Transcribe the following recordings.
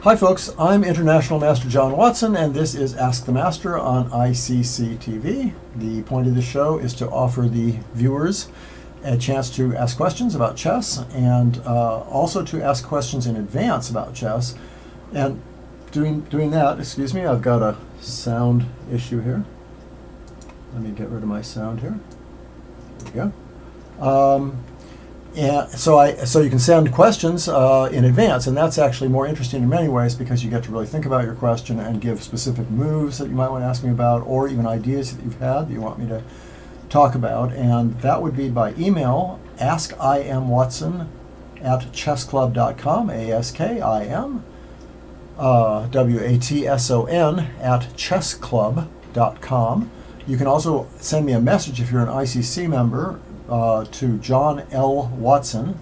Hi folks, I'm International Master John Watson, and this is Ask the Master on ICC TV. The point of the show is to offer the viewers a chance to ask questions about chess and also to ask questions in advance about chess. And doing that, excuse me, I've got a sound issue here. Let me get rid of my sound here. There we go. And so you can send questions in advance, and that's actually more interesting in many ways because you get to really think about your question and give specific moves that you might want to ask me about, or even ideas that you've had that you want me to talk about. And that would be by email, askimwatson@chessclub.com, ASKIM, WATSON @chessclub.com. You can also send me a message if you're an ICC member to John L. Watson.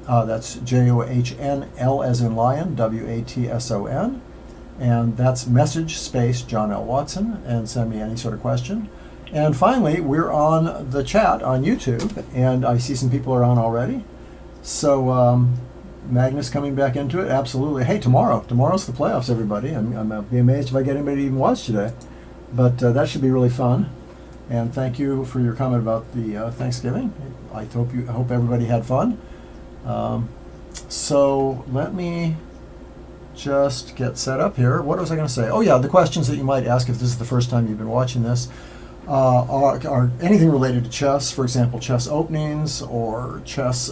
That's JOHN, as in lion, WATSON. And that's message space John L. Watson, and send me any sort of question. And finally, we're on the chat on YouTube, and I see some people are on already. So Magnus coming back into it, absolutely. Hey, tomorrow's the playoffs, everybody. I'm be amazed if I get anybody to even watch today. But that should be really fun. And thank you for your comment about the Thanksgiving. I hope everybody had fun. So let me just get set up here. What was I going to say? Oh yeah, the questions that you might ask if this is the first time you've been watching this are anything related to chess. For example, chess openings or chess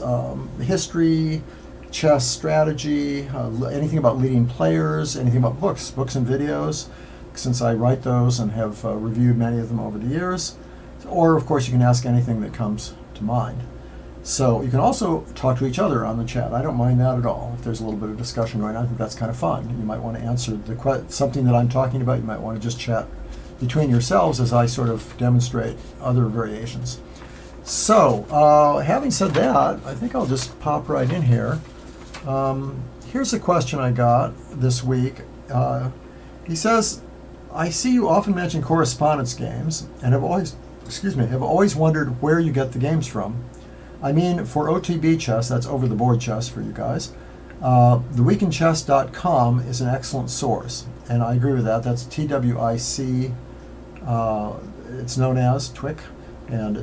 history, chess strategy, anything about leading players, anything about books and videos, since I write those and have reviewed many of them over the years. Or, of course, you can ask anything that comes to mind. So you can also talk to each other on the chat. I don't mind that at all. If there's a little bit of discussion going on, I think that's kind of fun. You might want to answer something that I'm talking about. You might want to just chat between yourselves as I sort of demonstrate other variations. So, having said that, I think I'll just pop right in here. Here's a question I got this week. He says, I see you often mention correspondence games and have always wondered where you get the games from. I mean, for OTB chess, that's over the board chess for you guys, theweekinchess.com is an excellent source, and I agree with that. That's TWIC. It's known as TWIC, and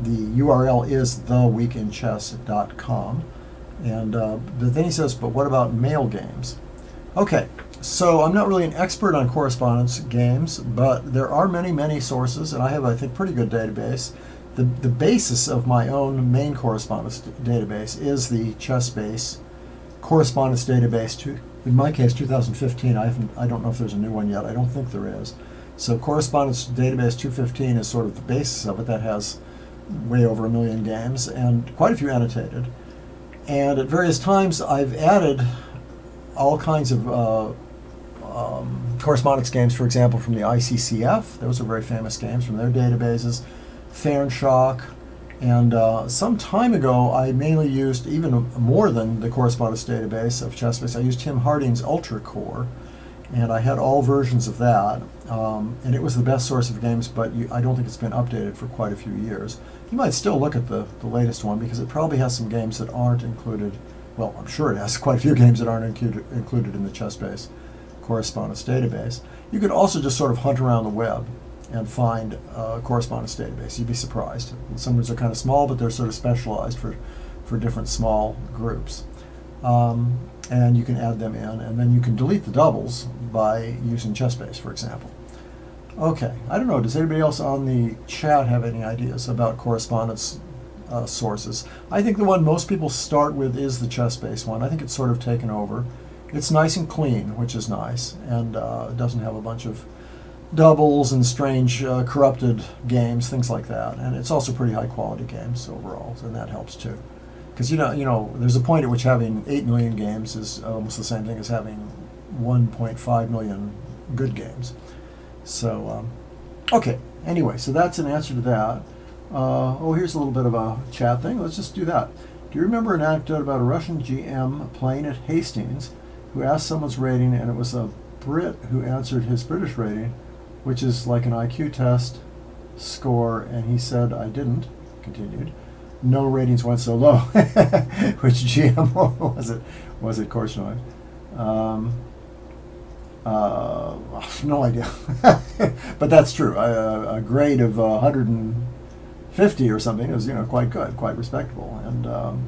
the URL is theweekinchess.com. And then he says, but what about mail games? Okay. So I'm not really an expert on correspondence games, but there are many sources, and I have, I think, pretty good database. The basis of my own main correspondence database is the ChessBase correspondence database. In my case, 2015. I don't know if there's a new one yet. I don't think there is. So correspondence database 215 is sort of the basis of it. That has way over 1 million games and quite a few annotated. And at various times, I've added all kinds of correspondence games, for example, from the ICCF. Those are very famous games from their databases. Fernschock. And some time ago, I mainly used, even more than the correspondence database of ChessBase, I used Tim Harding's Ultra Core. And I had all versions of that. And it was the best source of games, but I don't think it's been updated for quite a few years. You might still look at the latest one because it probably has some games that aren't included. Well, I'm sure it has quite a few games that aren't included in the ChessBase correspondence database. You could also just sort of hunt around the web and find a correspondence database. You'd be surprised. Some of these are kind of small, but they're sort of specialized for different small groups. And you can add them in, and then you can delete the doubles by using ChessBase, for example. Okay, I don't know, does anybody else on the chat have any ideas about correspondence sources? I think the one most people start with is the ChessBase one. I think it's sort of taken over. It's nice and clean, which is nice, and it doesn't have a bunch of doubles and strange corrupted games, things like that. And it's also pretty high quality games overall, and that helps too. Because you know, there's a point at which having 8 million games is almost the same thing as having 1.5 million good games. So, okay. Anyway, so that's an answer to that. Here's a little bit of a chat thing. Let's just do that. Do you remember an anecdote about a Russian GM playing at Hastings who asked someone's rating, and it was a Brit who answered his British rating, which is like an IQ test score, and he said, I didn't, continued. No ratings went so low. Which GM was it? Was it Korchnoi? No idea. But that's true. A grade of 150 or something is, quite good, quite respectable, and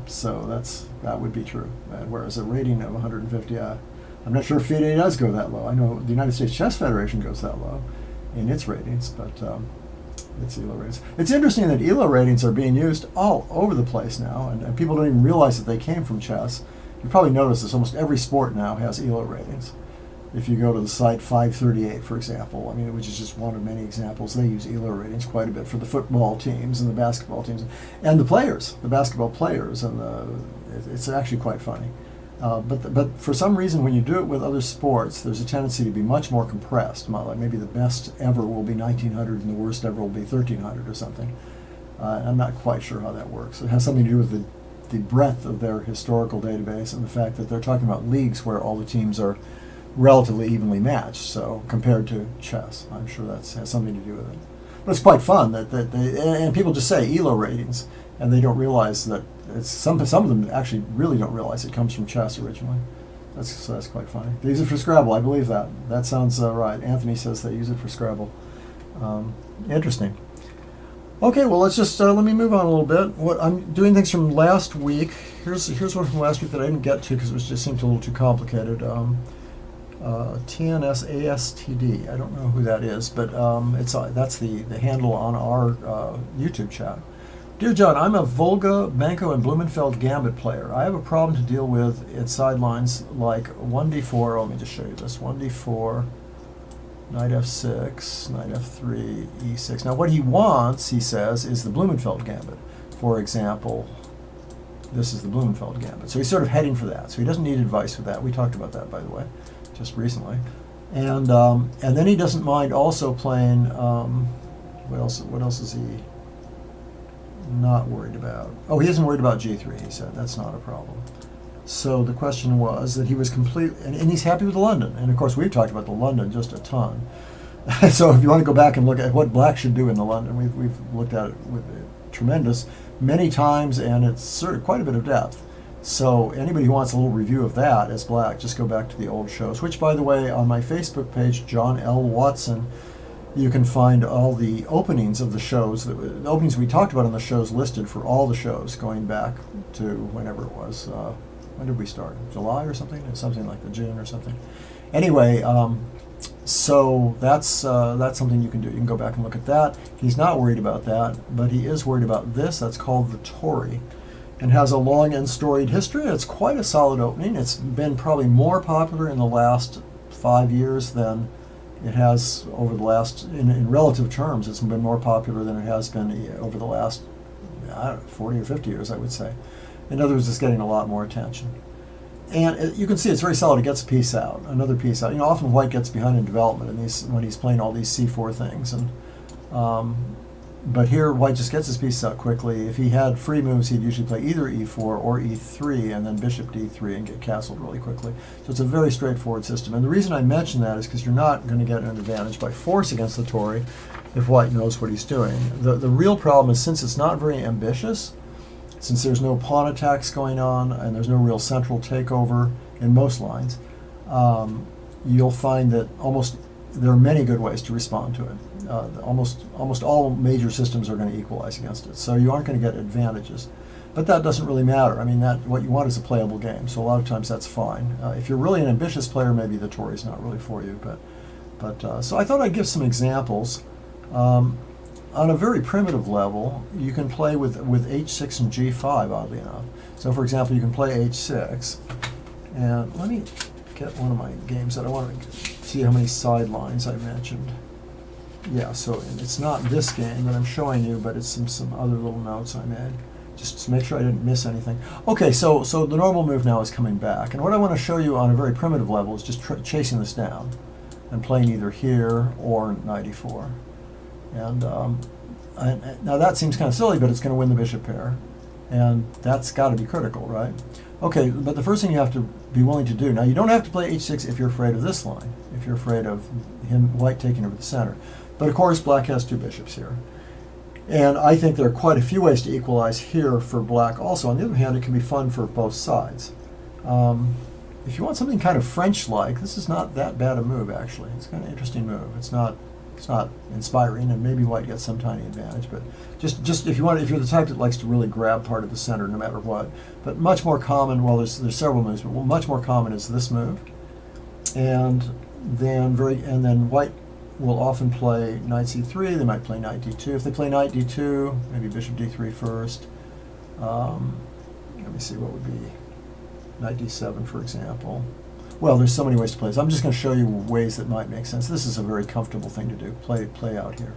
so that would be true. Whereas a rating of 150, I'm not sure if FIDE does go that low. I know the United States Chess Federation goes that low in its ratings, but its ELO ratings. It's interesting that ELO ratings are being used all over the place now, and people don't even realize that they came from chess. You probably noticed this. Almost every sport now has ELO ratings. If you go to the site 538, for example, which is just one of many examples, they use ELO ratings quite a bit for the football teams and the basketball teams and the players, the basketball players, and it's actually quite funny. But for some reason, when you do it with other sports, there's a tendency to be much more compressed. Like maybe the best ever will be 1900 and the worst ever will be 1300 or something. I'm not quite sure how that works. It has something to do with the breadth of their historical database and the fact that they're talking about leagues where all the teams are relatively evenly matched. So compared to chess, I'm sure that has something to do with it. But it's quite fun that and people just say ELO ratings, and they don't realize that it's some of them actually really don't realize it comes from chess originally. That's quite funny. They use it for Scrabble, I believe that. That sounds right. Anthony says they use it for Scrabble. Interesting. Okay, well let's just let me move on a little bit. What I'm doing things from last week. Here's one from last week that I didn't get to because it just seemed a little too complicated. TNSASTD. I don't know who that is, but that's the handle on our YouTube chat. Dear John, I'm a Volga, Banco, and Blumenfeld gambit player. I have a problem to deal with its sidelines like 1d4. Let me just show you this. 1d4, knight f6, knight f3, e6. Now what he wants, he says, is the Blumenfeld gambit. For example, this is the Blumenfeld gambit. So he's sort of heading for that. So he doesn't need advice with that. We talked about that, by the way, just recently. And then he doesn't mind also playing, what else is he not worried about? Oh, he isn't worried about g3, he said. That's not a problem. So the question was that he was and he's happy with the London. And of course, we've talked about the London just a ton. So if you want to go back and look at what black should do in the London, we've looked at it with tremendous many times, and it's sort of quite a bit of depth. So anybody who wants a little review of that as black, just go back to the old shows, which, by the way, on my Facebook page, John L. Watson, you can find all the openings of the shows, the openings we talked about on the shows listed for all the shows going back to whenever it was. When did we start? July or something? Something like the June or something. Anyway, so that's something you can do. You can go back and look at that. He's not worried about that, but he is worried about this. That's called the Torre, and has a long and storied history. It's quite a solid opening. It's been probably more popular in the last 5 years than it has over the last, in relative terms, it's been more popular than it has been over the last 40 or 50 years, I would say. In other words, it's getting a lot more attention. And you can see it's very solid. It gets a piece out, another piece out. Often white gets behind in development when he's playing all these c4 things. But here, white just gets his pieces out quickly. If he had free moves, he'd usually play either e4 or e3, and then bishop d3 and get castled really quickly. So it's a very straightforward system. And the reason I mention that is because you're not going to get an advantage by force against the Torre if white knows what he's doing. The real problem is, since it's not very ambitious, since there's no pawn attacks going on and there's no real central takeover in most lines, you'll find that there are many good ways to respond to it. Almost all major systems are going to equalize against it, so you aren't going to get advantages. But that doesn't really matter. What you want is a playable game, so a lot of times that's fine. If you're really an ambitious player, maybe the Torre is not really for you. But so I thought I'd give some examples. On a very primitive level, you can play with h6 and g5, oddly enough. So for example, you can play h6, and let me get one of my games that I want to see how many sidelines I mentioned. Yeah, so it's not this game that I'm showing you, but it's some other little notes I made, just to make sure I didn't miss anything. Okay, so the normal move now is coming back, and what I want to show you on a very primitive level is just chasing this down and playing either here or knight e4. And now that seems kind of silly, but it's going to win the bishop pair, and that's got to be critical, right? Okay, but the first thing you have to be willing to do, now you don't have to play h6 if you're afraid of this line, if you're afraid of white taking over the center. But of course, black has two bishops here. And I think there are quite a few ways to equalize here for black also. On the other hand, it can be fun for both sides. if you want something kind of French-like, this is not that bad a move, actually. It's kind of an interesting move. It's not inspiring, and maybe white gets some tiny advantage, but just if you're the type that likes to really grab part of the center no matter what. But much more common, well, there's several moves, but much more common is this move. And then white will often play knight c3. They might play knight d2. If they play knight d2, maybe bishop d3 first. Let me see, what would be knight d7, for example. Well, there's so many ways to play this. I'm just going to show you ways that might make sense. This is a very comfortable thing to do. Play out here.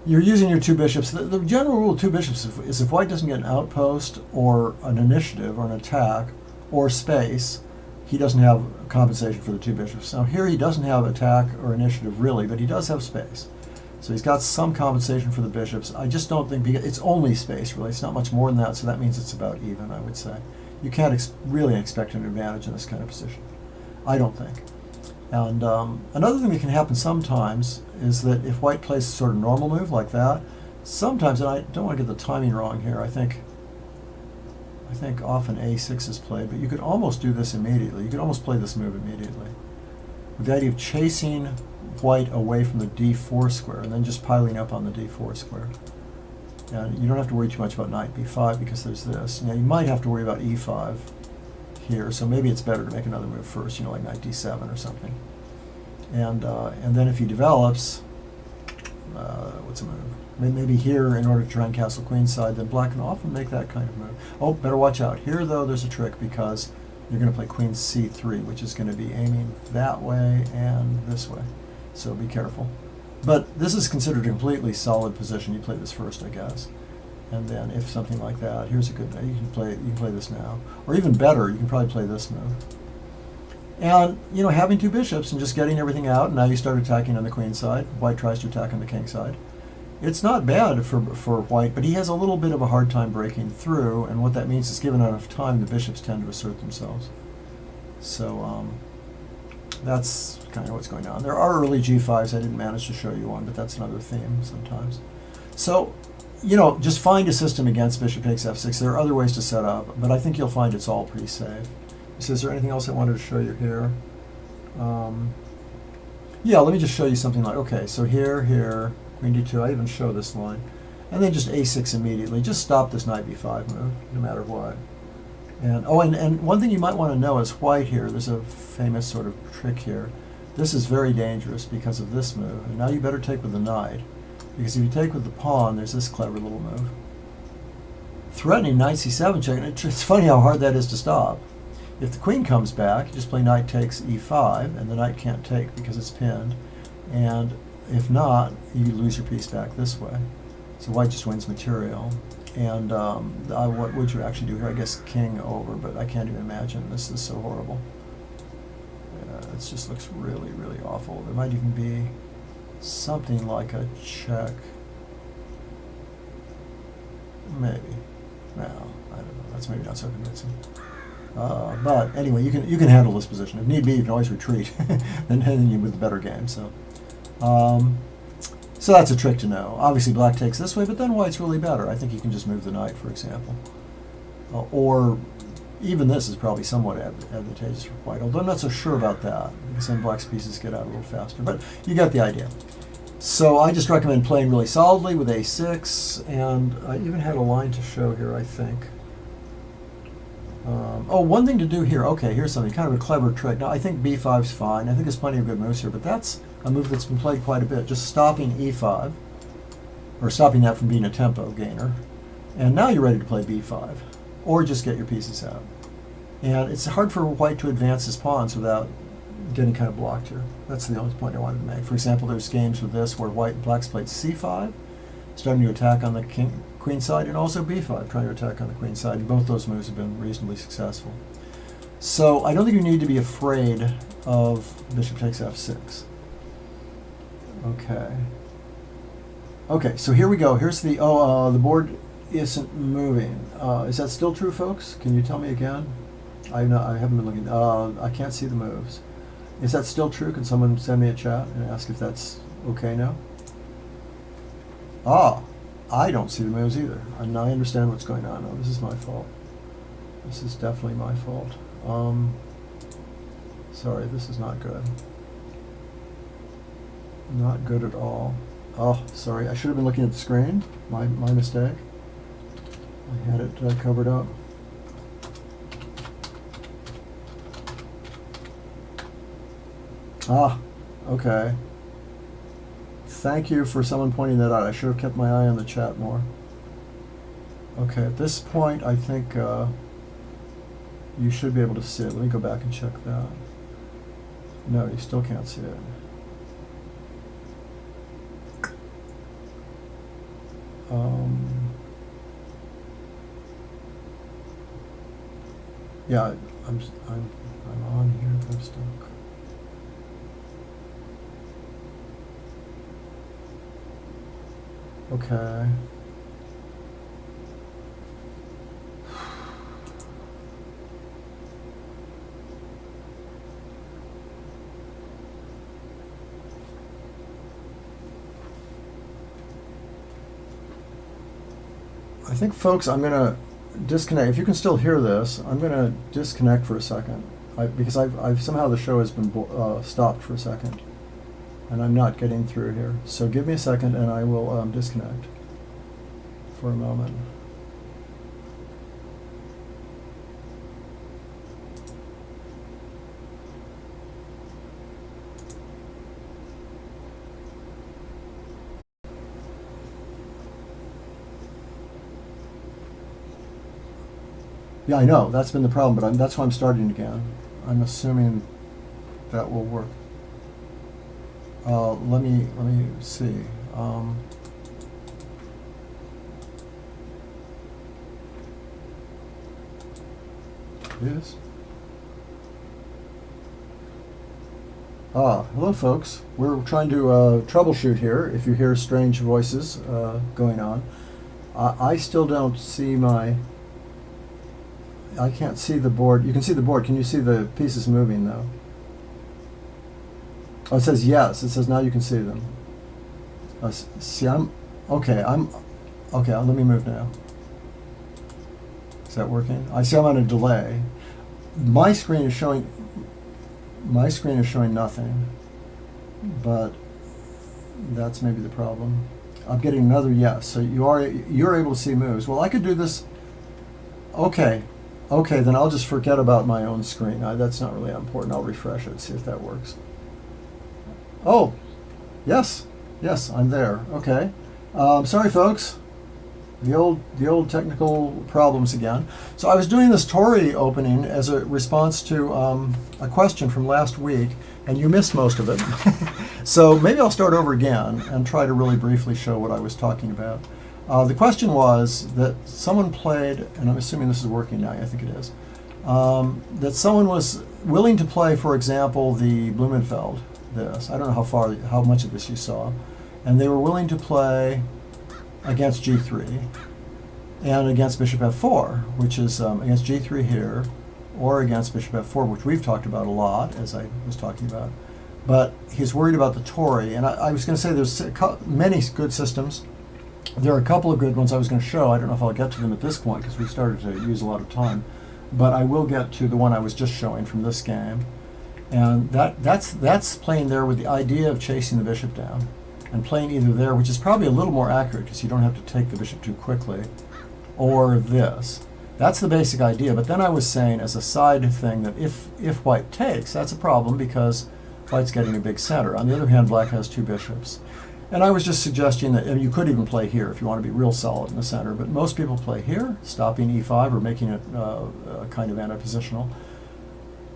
You're using your two bishops. The general rule of two bishops is if white doesn't get an outpost or an initiative or an attack or space, he doesn't have compensation for the two bishops. Now here he doesn't have attack or initiative really, but he does have space. So he's got some compensation for the bishops. I just don't think, it's only space really. It's not much more than that, so that means it's about even, I would say. You can't really expect an advantage in this kind of position, I don't think. And another thing that can happen sometimes is that if white plays a sort of normal move like that, sometimes, and I don't want to get the timing wrong here, I think often a6 is played, but you could almost do this immediately. You could almost play this move immediately, with the idea of chasing white away from the d4 square and then just piling up on the d4 square. And you don't have to worry too much about knight b5 because there's this. Now you might have to worry about e5 here, so maybe it's better to make another move first, like knight d7 or something. And then if he develops, what's a move? Maybe here, in order to try and castle queenside, then black can often make that kind of move. Oh, better watch out. Here, though, there's a trick because you're going to play queen c3, which is going to be aiming that way and this way. So be careful. But this is considered a completely solid position. You play this first, I guess. And then if something like that, here's a good, you can play this now. Or even better, you can probably play this move. And, having two bishops and just getting everything out, and now you start attacking on the queen side. White tries to attack on the king side. It's not bad for white, but he has a little bit of a hard time breaking through, and what that means is given enough time, the bishops tend to assert themselves. So that's kind of what's going on. There are early g5s I didn't manage to show you on, but that's another theme sometimes. So, just find a system against bishop takes f6. There are other ways to set up, but I think you'll find it's all pretty safe. So is there anything else I wanted to show you here? Yeah, let me just show you something like, okay, so here, queen d2, I even show this line. And then just a6 immediately. Just stop this knight b5 move, no matter what. And and one thing you might want to know is white here. There's a famous sort of trick here. This is very dangerous because of this move. And now you better take with the knight. Because if you take with the pawn, there's this clever little move. Threatening knight c7 check. And it's funny how hard that is to stop. If the queen comes back, you just play knight takes e5, and the knight can't take because it's pinned. And if not, you lose your piece back this way. So white just wins material. And what would you actually do here? I guess king over, but I can't even imagine. This is so horrible. It just looks really, really awful. There might even be something like a check. Maybe. No, I don't know. That's maybe not so convincing. But anyway, you can handle this position. If need be, you can always retreat, and then you with a better game. So that's a trick to know. Obviously, black takes this way, but then white's really better. I think you can just move the knight, for example. Or even this is probably somewhat advantageous for white, although I'm not so sure about that, because then black's pieces get out a little faster. But you get the idea. So I just recommend playing really solidly with a6, and I even had a line to show here, I think. One thing to do here, okay, here's something, kind of a clever trick. Now, I think b5's fine. I think there's plenty of good moves here, but that's a move that's been played quite a bit, just stopping e5, or stopping that from being a tempo gainer. And now you're ready to play b5, or just get your pieces out. And it's hard for white to advance his pawns without getting kind of blocked here. That's the only point I wanted to make. For example, there's games with this where black's played c5, starting to attack on the queen side, and also b5, trying to attack on the queen side. And both those moves have been reasonably successful. So I don't think you need to be afraid of bishop takes f6. Okay. Okay, so here we go. Here's the, the board isn't moving. Is that still true, folks? Can you tell me again? I haven't been looking. I can't see the moves. Is that still true? Can someone send me a chat and ask if that's okay now? I don't see the moves either. And I understand what's going on. Oh, this is my fault. This is definitely my fault. Sorry, this is not good. Not good at all. Oh, sorry, I should have been looking at the screen. My mistake. I had it covered up. Ah, okay. Thank you for someone pointing that out. I should have kept my eye on the chat more. Okay, at this point, I think you should be able to see it. Let me go back and check that. No, you still can't see it. Yeah, I'm on here, but I'm stuck. Okay. I think, folks, I'm going to disconnect. If you can still hear this, I'm going to disconnect for a second, because I've somehow the show has been stopped for a second, and I'm not getting through here. So give me a second, and I will disconnect for a moment. Yeah, I know, that's been the problem, but that's why I'm starting again. I'm assuming that will work. Let me see. Yes. Hello, folks. We're trying to troubleshoot here. If you hear strange voices going on, I still don't see my. I can't see the board. You can see the board. Can you see the pieces moving, though? Oh, it says yes. It says now you can see them. See, okay. Okay. Let me move now. Is that working? I see I'm on a delay. My screen is showing nothing, but that's maybe the problem. I'm getting another yes. So you're able to see moves. Well, I could do this. Okay. Okay, then I'll just forget about my own screen. That's not really important. I'll refresh it, see if that works. Oh, yes, I'm there. Okay, sorry, folks. The old technical problems again. So I was doing this Torre opening as a response to a question from last week, and you missed most of it. So maybe I'll start over again and try to really briefly show what I was talking about. The question was that someone played, and I'm assuming this is working now, I think it is, that someone was willing to play, for example, the Blumenfeld, this. I don't know how much of this you saw. And they were willing to play against G3 and against Bishop F4, which is against G3 here, or against Bishop F4, which we've talked about a lot, as I was talking about. But he's worried about the Torre, and I was going to say there's many good systems. There are a couple of good ones I was going to show. I don't know if I'll get to them at this point because we started to use a lot of time. But I will get to the one I was just showing from this game. And that's playing there with the idea of chasing the bishop down. And playing either there, which is probably a little more accurate because you don't have to take the bishop too quickly, or this. That's the basic idea. But then I was saying as a side thing that if white takes, that's a problem because white's getting a big center. On the other hand, black has two bishops. And I was just suggesting that you could even play here if you want to be real solid in the center, but most people play here, stopping e5 or making it kind of anti-positional.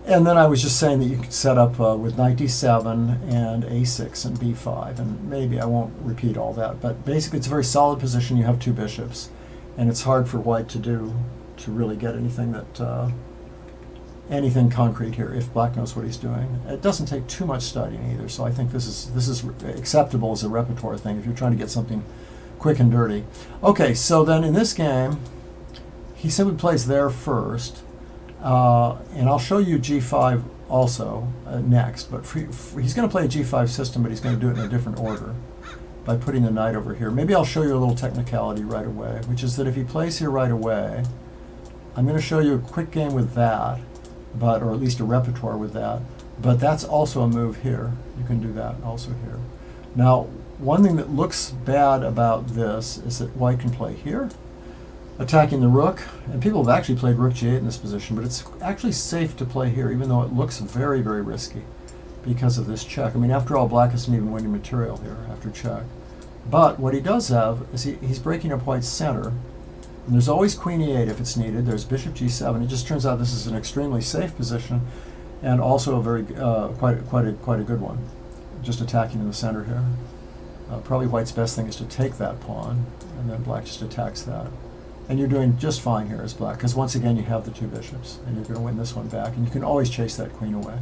And then I was just saying that you could set up with knight d7 and a6 and b5, and maybe I won't repeat all that, but basically it's a very solid position. You have two bishops, and it's hard for white to really get anything anything concrete here if black knows what he's doing. It doesn't take too much studying either, so I think this is acceptable as a repertoire thing if you're trying to get something quick and dirty. Okay, so then in this game, he simply plays there first, and I'll show you g5 also next, but he's going to play a g5 system, but he's going to do it in a different order by putting the knight over here. Maybe I'll show you a little technicality right away, which is that if he plays here right away, I'm going to show you a quick game with that, or at least a repertoire with that. but that's also a move here. You can do that also here. Now, one thing that looks bad about this is that white can play here, attacking the rook, and people have actually played rook g8 in this position, but it's actually safe to play here, even though it looks very, very risky because of this check. I mean, after all, black isn't even winning material here after check. But what he does have is he's breaking up white's center, and there's always queen e8 if it's needed. There's bishop g7. It just turns out this is an extremely safe position, and also a very quite a good one, just attacking in the center here. Probably white's best thing is to take that pawn, and then black just attacks that. And you're doing just fine here as black, because once again you have the two bishops, and you're going to win this one back, and you can always chase that queen away.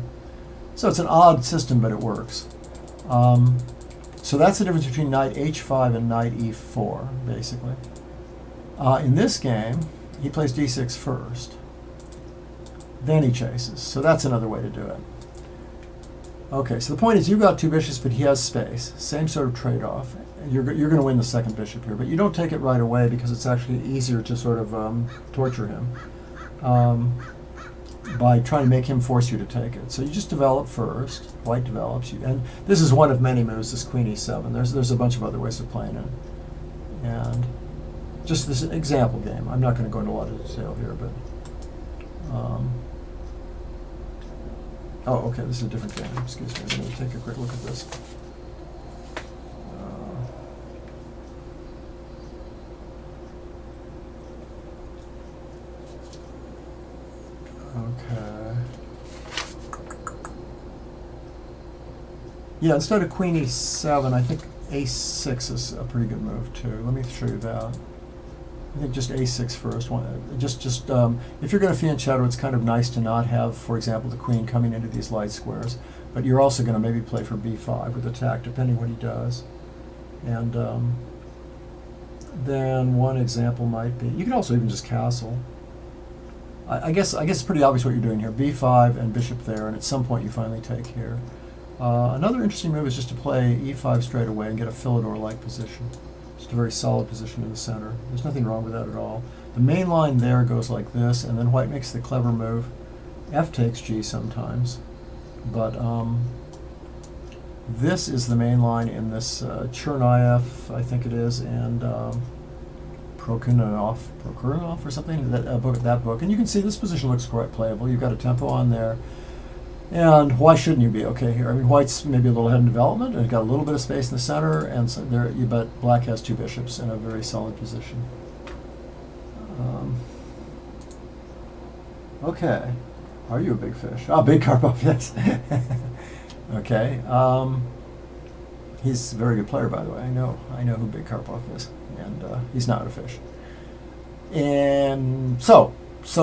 So it's an odd system, but it works. So that's the difference between knight h5 and knight e4, basically. In this game, he plays d6 first. Then he chases. So that's another way to do it. Okay, so the point is you've got two bishops, but he has space. Same sort of trade-off. You're going to win the second bishop here, but you don't take it right away because it's actually easier to sort of torture him by trying to make him force you to take it. So you just develop first. White develops. And this is one of many moves, this queen e7. There's a bunch of other ways of playing it. And just this example game. I'm not going to go into a lot of detail here, but... oh, okay, this is a different game. Excuse me. I'm going to take a quick look at this. Okay. Yeah, instead of queen e7, I think a6 is a pretty good move too. Let me show you that. I think just a6 first. If you're going to fianchetto, it's kind of nice to not have, for example, the queen coming into these light squares. But you're also going to maybe play for b5 with attack, depending what he does. And then one example might be, you can also even just castle. I guess it's pretty obvious what you're doing here. b5 and bishop there, and at some point you finally take here. Another interesting move is just to play e5 straight away and get a Philidor-like position. Just a very solid position in the center. There's nothing wrong with that at all. The main line there goes like this, and then white makes the clever move. F takes g sometimes, but this is the main line in this Chernayev, I think it is, and Prokhorov or something, that book. And you can see this position looks quite playable. You've got a tempo on there. And why shouldn't you be okay here? I mean, white's maybe a little ahead in development, and it's got a little bit of space in the center, and so there, but black has two bishops in a very solid position. Okay. Are you a big fish? Oh, big Karpov, yes. Okay. He's a very good player, by the way. I know who Big Karpov is, and he's not a fish. And so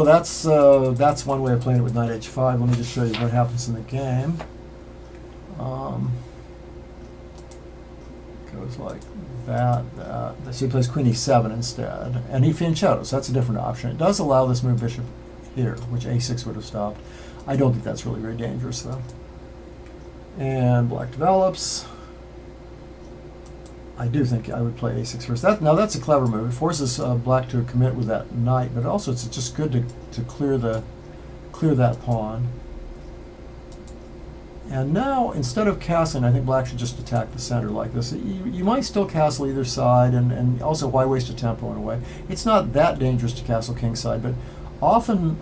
that's one way of playing it with knight h5. Let me just show you what happens in the game. Goes like that. So he plays queen e7 instead, and he fianchettos. So that's a different option. It does allow this move bishop here, which a6 would have stopped. I don't think that's really very dangerous, though. And black develops. I do think I would play a6 first. Now that's a clever move. It forces black to commit with that knight, but also it's just good to clear that pawn. And now, instead of castling, I think black should just attack the center like this. You might still castle either side, and also why waste a tempo in a way? It's not that dangerous to castle kingside, but often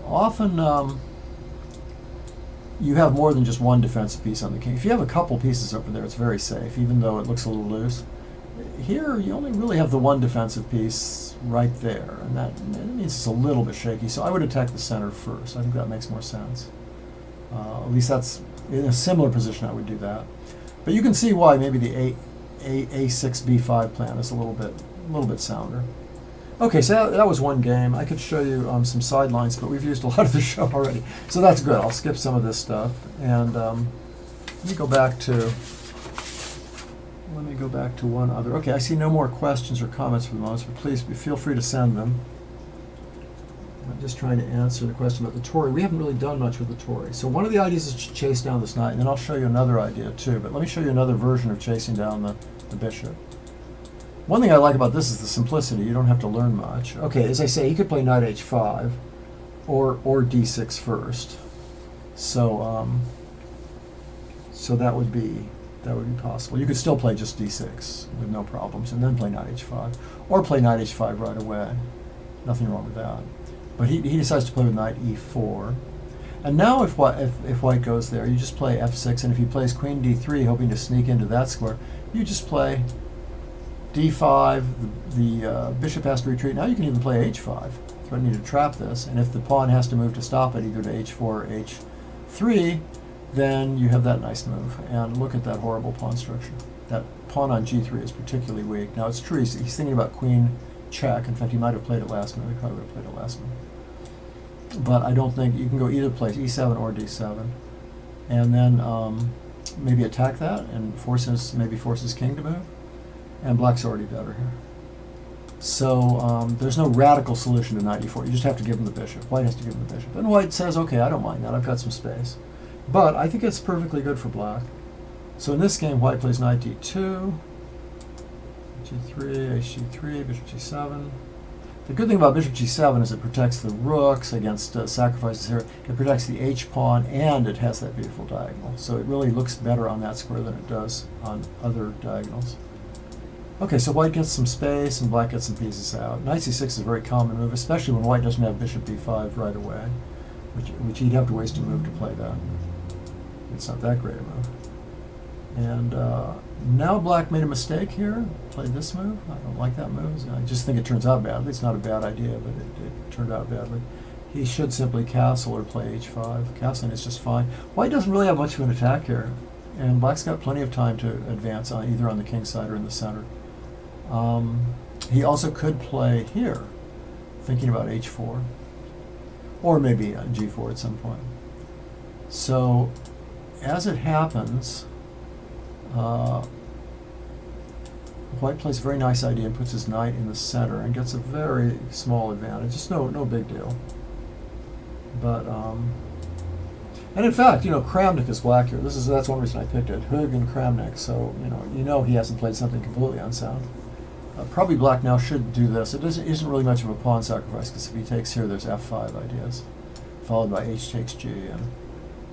you have more than just one defensive piece on the king. If you have a couple pieces over there, it's very safe, even though it looks a little loose. Here, you only really have the one defensive piece right there, and that means it's a little bit shaky. So I would attack the center first. I think that makes more sense. At least that's in a similar position. I would do that. But you can see why maybe the a6 b5 plan is a little bit sounder. Okay, so that was one game. I could show you some sidelines, but we've used a lot of the show already, so that's good. I'll skip some of this stuff, and let me go back to one other. Okay, I see no more questions or comments for the moment, but please feel free to send them. I'm just trying to answer the question about the Torre. We haven't really done much with the Torre. So one of the ideas is to chase down this knight, and then I'll show you another idea too. But let me show you another version of chasing down the bishop. One thing I like about this is the simplicity. You don't have to learn much. Okay, as I say, he could play knight h5 or d6 first. So So that would be possible. You could still play just d6 with no problems, and then play knight h5, or play knight h5 right away. Nothing wrong with that. But he decides to play with knight e4. And now if white goes there, you just play f6, and if he plays queen d3, hoping to sneak into that square, you just play d5, the bishop has to retreat. Now you can even play h5, threatening to trap this, and if the pawn has to move to stop it, either to h4 or h3, then you have that nice move. And look at that horrible pawn structure. That pawn on g3 is particularly weak. Now it's true, he's thinking about queen check. In fact, he might have played it last move. He probably would have played it last move. But I don't think you can go either place, e7 or d7, and then maybe attack that and maybe forces king to move. And black's already better here. So there's no radical solution to knight e4. You just have to give him the bishop. White has to give him the bishop. And white says, okay, I don't mind that. I've got some space. But I think it's perfectly good for black. So in this game, white plays knight d2, g3, hg3, bishop g7. The good thing about bishop g7 is it protects the rooks against sacrifices here. It protects the h-pawn, and it has that beautiful diagonal. So it really looks better on that square than it does on other diagonals. Okay, so white gets some space, and black gets some pieces out. Knight c6 is a very common move, especially when white doesn't have bishop b5 right away, which he'd have to waste a move to play that. It's not that great a move. And now black made a mistake here, played this move. I don't like that move. I just think it turns out badly. It's not a bad idea, but it turned out badly. He should simply castle or play h5. Castling is just fine. White doesn't really have much of an attack here, and black's got plenty of time to advance either on the king side or in the center. He also could play here, thinking about h4, or maybe g4 at some point. So, as it happens, white plays a very nice idea and puts his knight in the center and gets a very small advantage. Just no big deal. But and in fact, Kramnik is black here. That's one reason I picked it. Hug and Kramnik. So you know he hasn't played something completely unsound. Probably black now should do this. It isn't really much of a pawn sacrifice, because if he takes here, there's f5 ideas, followed by h takes g, and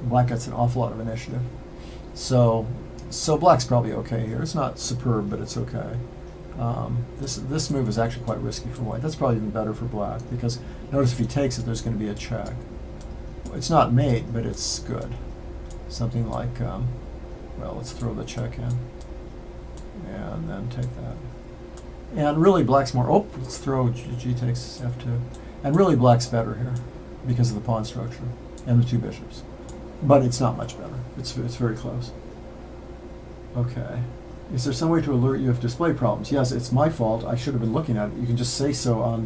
black gets an awful lot of initiative. So black's probably okay here. It's not superb, but it's okay. This move is actually quite risky for white. That's probably even better for black, because notice if he takes it, there's going to be a check. It's not mate, but it's good. Something like, well, let's throw the check in, and then take that. And really, black's more, let's throw g takes f2. And really, black's better here, because of the pawn structure and the two bishops. But it's not much better. It's very close. Okay. Is there some way to alert you of display problems? Yes, it's my fault. I should have been looking at it. You can just say so on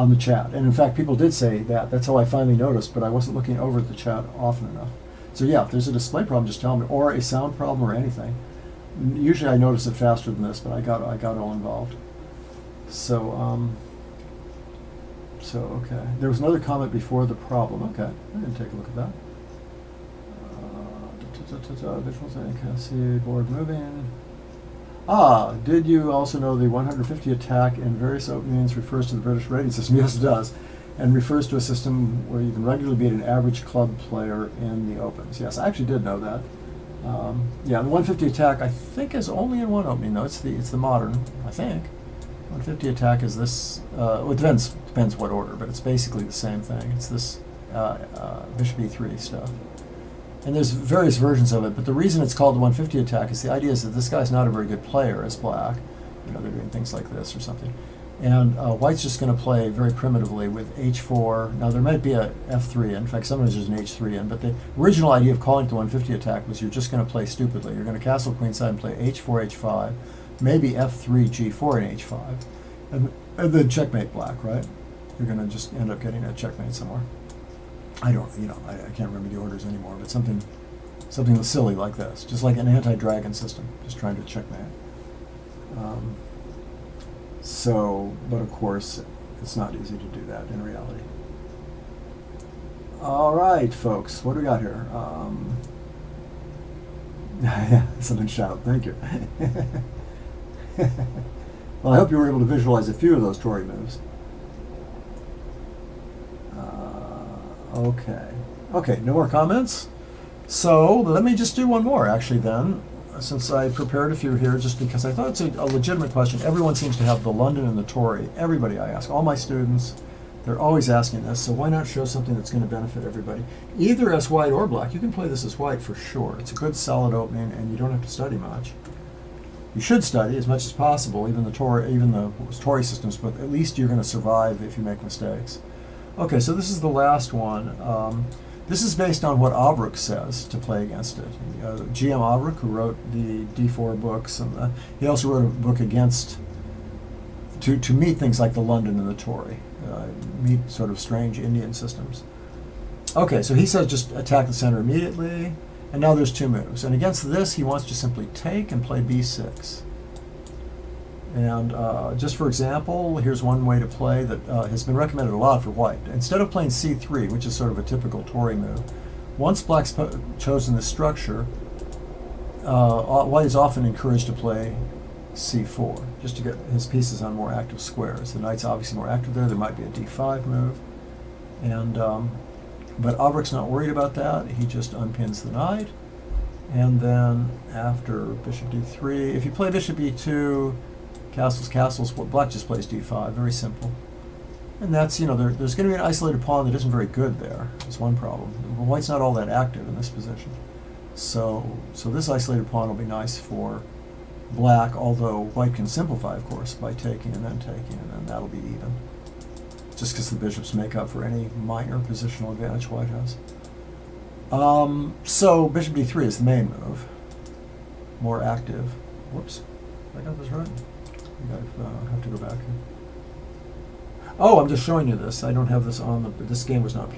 the chat. And in fact, people did say that. That's how I finally noticed, but I wasn't looking over at the chat often enough. So yeah, if there's a display problem, just tell me, or a sound problem or anything. Usually I notice it faster than this, but I got all involved. So okay. There was another comment before the problem. Okay, I didn't take a look at that. Visuals, board moving. Did you also know the 150 attack in various openings refers to the British rating system? Yes, it does. And refers to a system where you can regularly beat an average club player in the opens. Yes, I actually did know that. Yeah, the 150 attack I think is only in one opening though. It's the modern, I think. 150 attack is this. Well, it depends what order, but it's basically the same thing. It's this bishop e3 stuff. And there's various versions of it, but the reason it's called the 150 attack is the idea is that this guy's not a very good player as black. They're doing things like this or something. And white's just going to play very primitively with h4. Now there might be a f3 in. In fact, sometimes there's an h3 in, but the original idea of calling it the 150 attack was you're just going to play stupidly. You're going to castle queenside and play h4, h5, maybe f3, g4, and h5, and then checkmate black, right? You're going to just end up getting a checkmate somewhere. I can't remember the orders anymore, but something silly like this, just like an anti-dragon system, just trying to checkmate. But of course, it's not easy to do that in reality. All right, folks, what do we got here? Yeah, something shout. Thank you. Well, I hope you were able to visualize a few of those Torre moves. Okay, no more comments? So let me just do one more, actually, then, since I prepared a few here, just because I thought it's a legitimate question. Everyone seems to have the London and the Torre. Everybody I ask, all my students, they're always asking this, so why not show something that's going to benefit everybody? Either as white or black. You can play this as white for sure. It's a good solid opening, and you don't have to study much. You should study as much as possible, even the Torre systems, but at least you're going to survive if you make mistakes. Okay, so this is the last one. This is based on what Avruk says to play against it. GM Avruk, who wrote the D4 books, and he also wrote a book against, to meet things like the London and the Torre, meet sort of strange Indian systems. Okay, so he says just attack the center immediately, and now there's two moves. And against this, he wants to simply take and play B6. And just for example, here's one way to play that has been recommended a lot for white. Instead of playing C3, which is sort of a typical Torre move, once black's chosen this structure, white is often encouraged to play C4, just to get his pieces on more active squares. The knight's obviously more active there. There might be a D5 move. And but Avruk's not worried about that. He just unpins the knight. And then after bishop D3, if you play bishop E2, castles, black just plays D5, very simple. And that's, there's going to be an isolated pawn that isn't very good there. That's one problem. White's not all that active in this position. So this isolated pawn will be nice for black, although white can simplify, of course, by taking, and then that'll be even. Just because the bishops make up for any minor positional advantage white has. So bishop D3 is the main move. More active. Whoops, I got this right? I have to go back here. Oh, I'm just showing you this. I don't have this on this game was not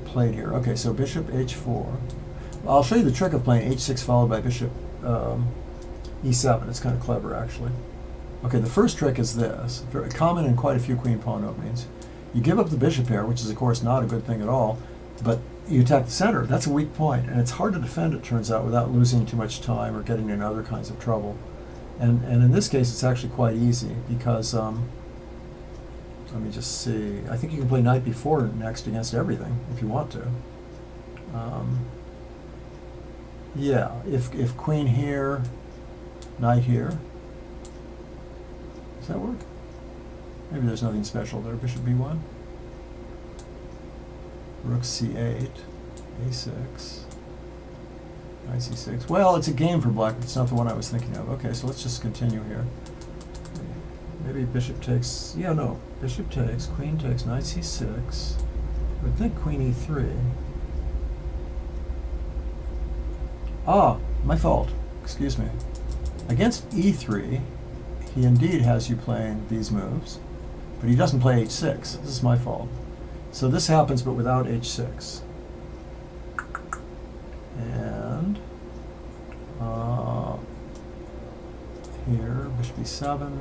played here. Okay, so bishop H4. I'll show you the trick of playing H6 followed by bishop E7. It's kind of clever, actually. Okay, the first trick is this. Very common in quite a few queen pawn openings. You give up the bishop pair, which is of course not a good thing at all, but you attack the center. That's a weak point, and it's hard to defend, it turns out, without losing too much time or getting in other kinds of trouble. And in this case, it's actually quite easy because, let me just see. I think you can play knight b4 next against everything if you want to. Yeah, if queen here, knight here. Does that work? Maybe there's nothing special there. Bishop b1. Rook c8, a6. Knight c6. Well, it's a game for black. It's not the one I was thinking of. Okay, so let's just continue here. Maybe bishop takes. Yeah, no. Bishop takes. Queen takes. Knight c6. I would think queen e3. Ah, my fault. Excuse me. Against e3, he indeed has you playing these moves, but he doesn't play h6. This is my fault. So this happens, but without h6. And here, bishop e7,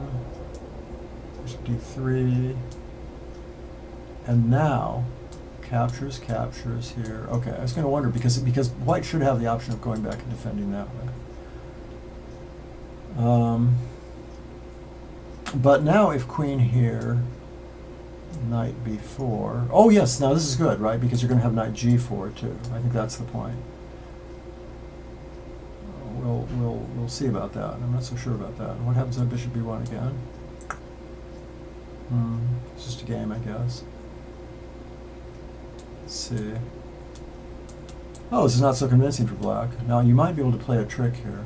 bishop d3, and now captures here. Okay, I was going to wonder because white should have the option of going back and defending that way. But now if queen here, knight b4. Oh yes, now this is good, right? Because you're going to have knight g4 too. I think that's the point. We'll see about that. I'm not so sure about that. What happens on bishop b1 again? It's just a game, I guess. Let's see. Oh, this is not so convincing for black. Now you might be able to play a trick here.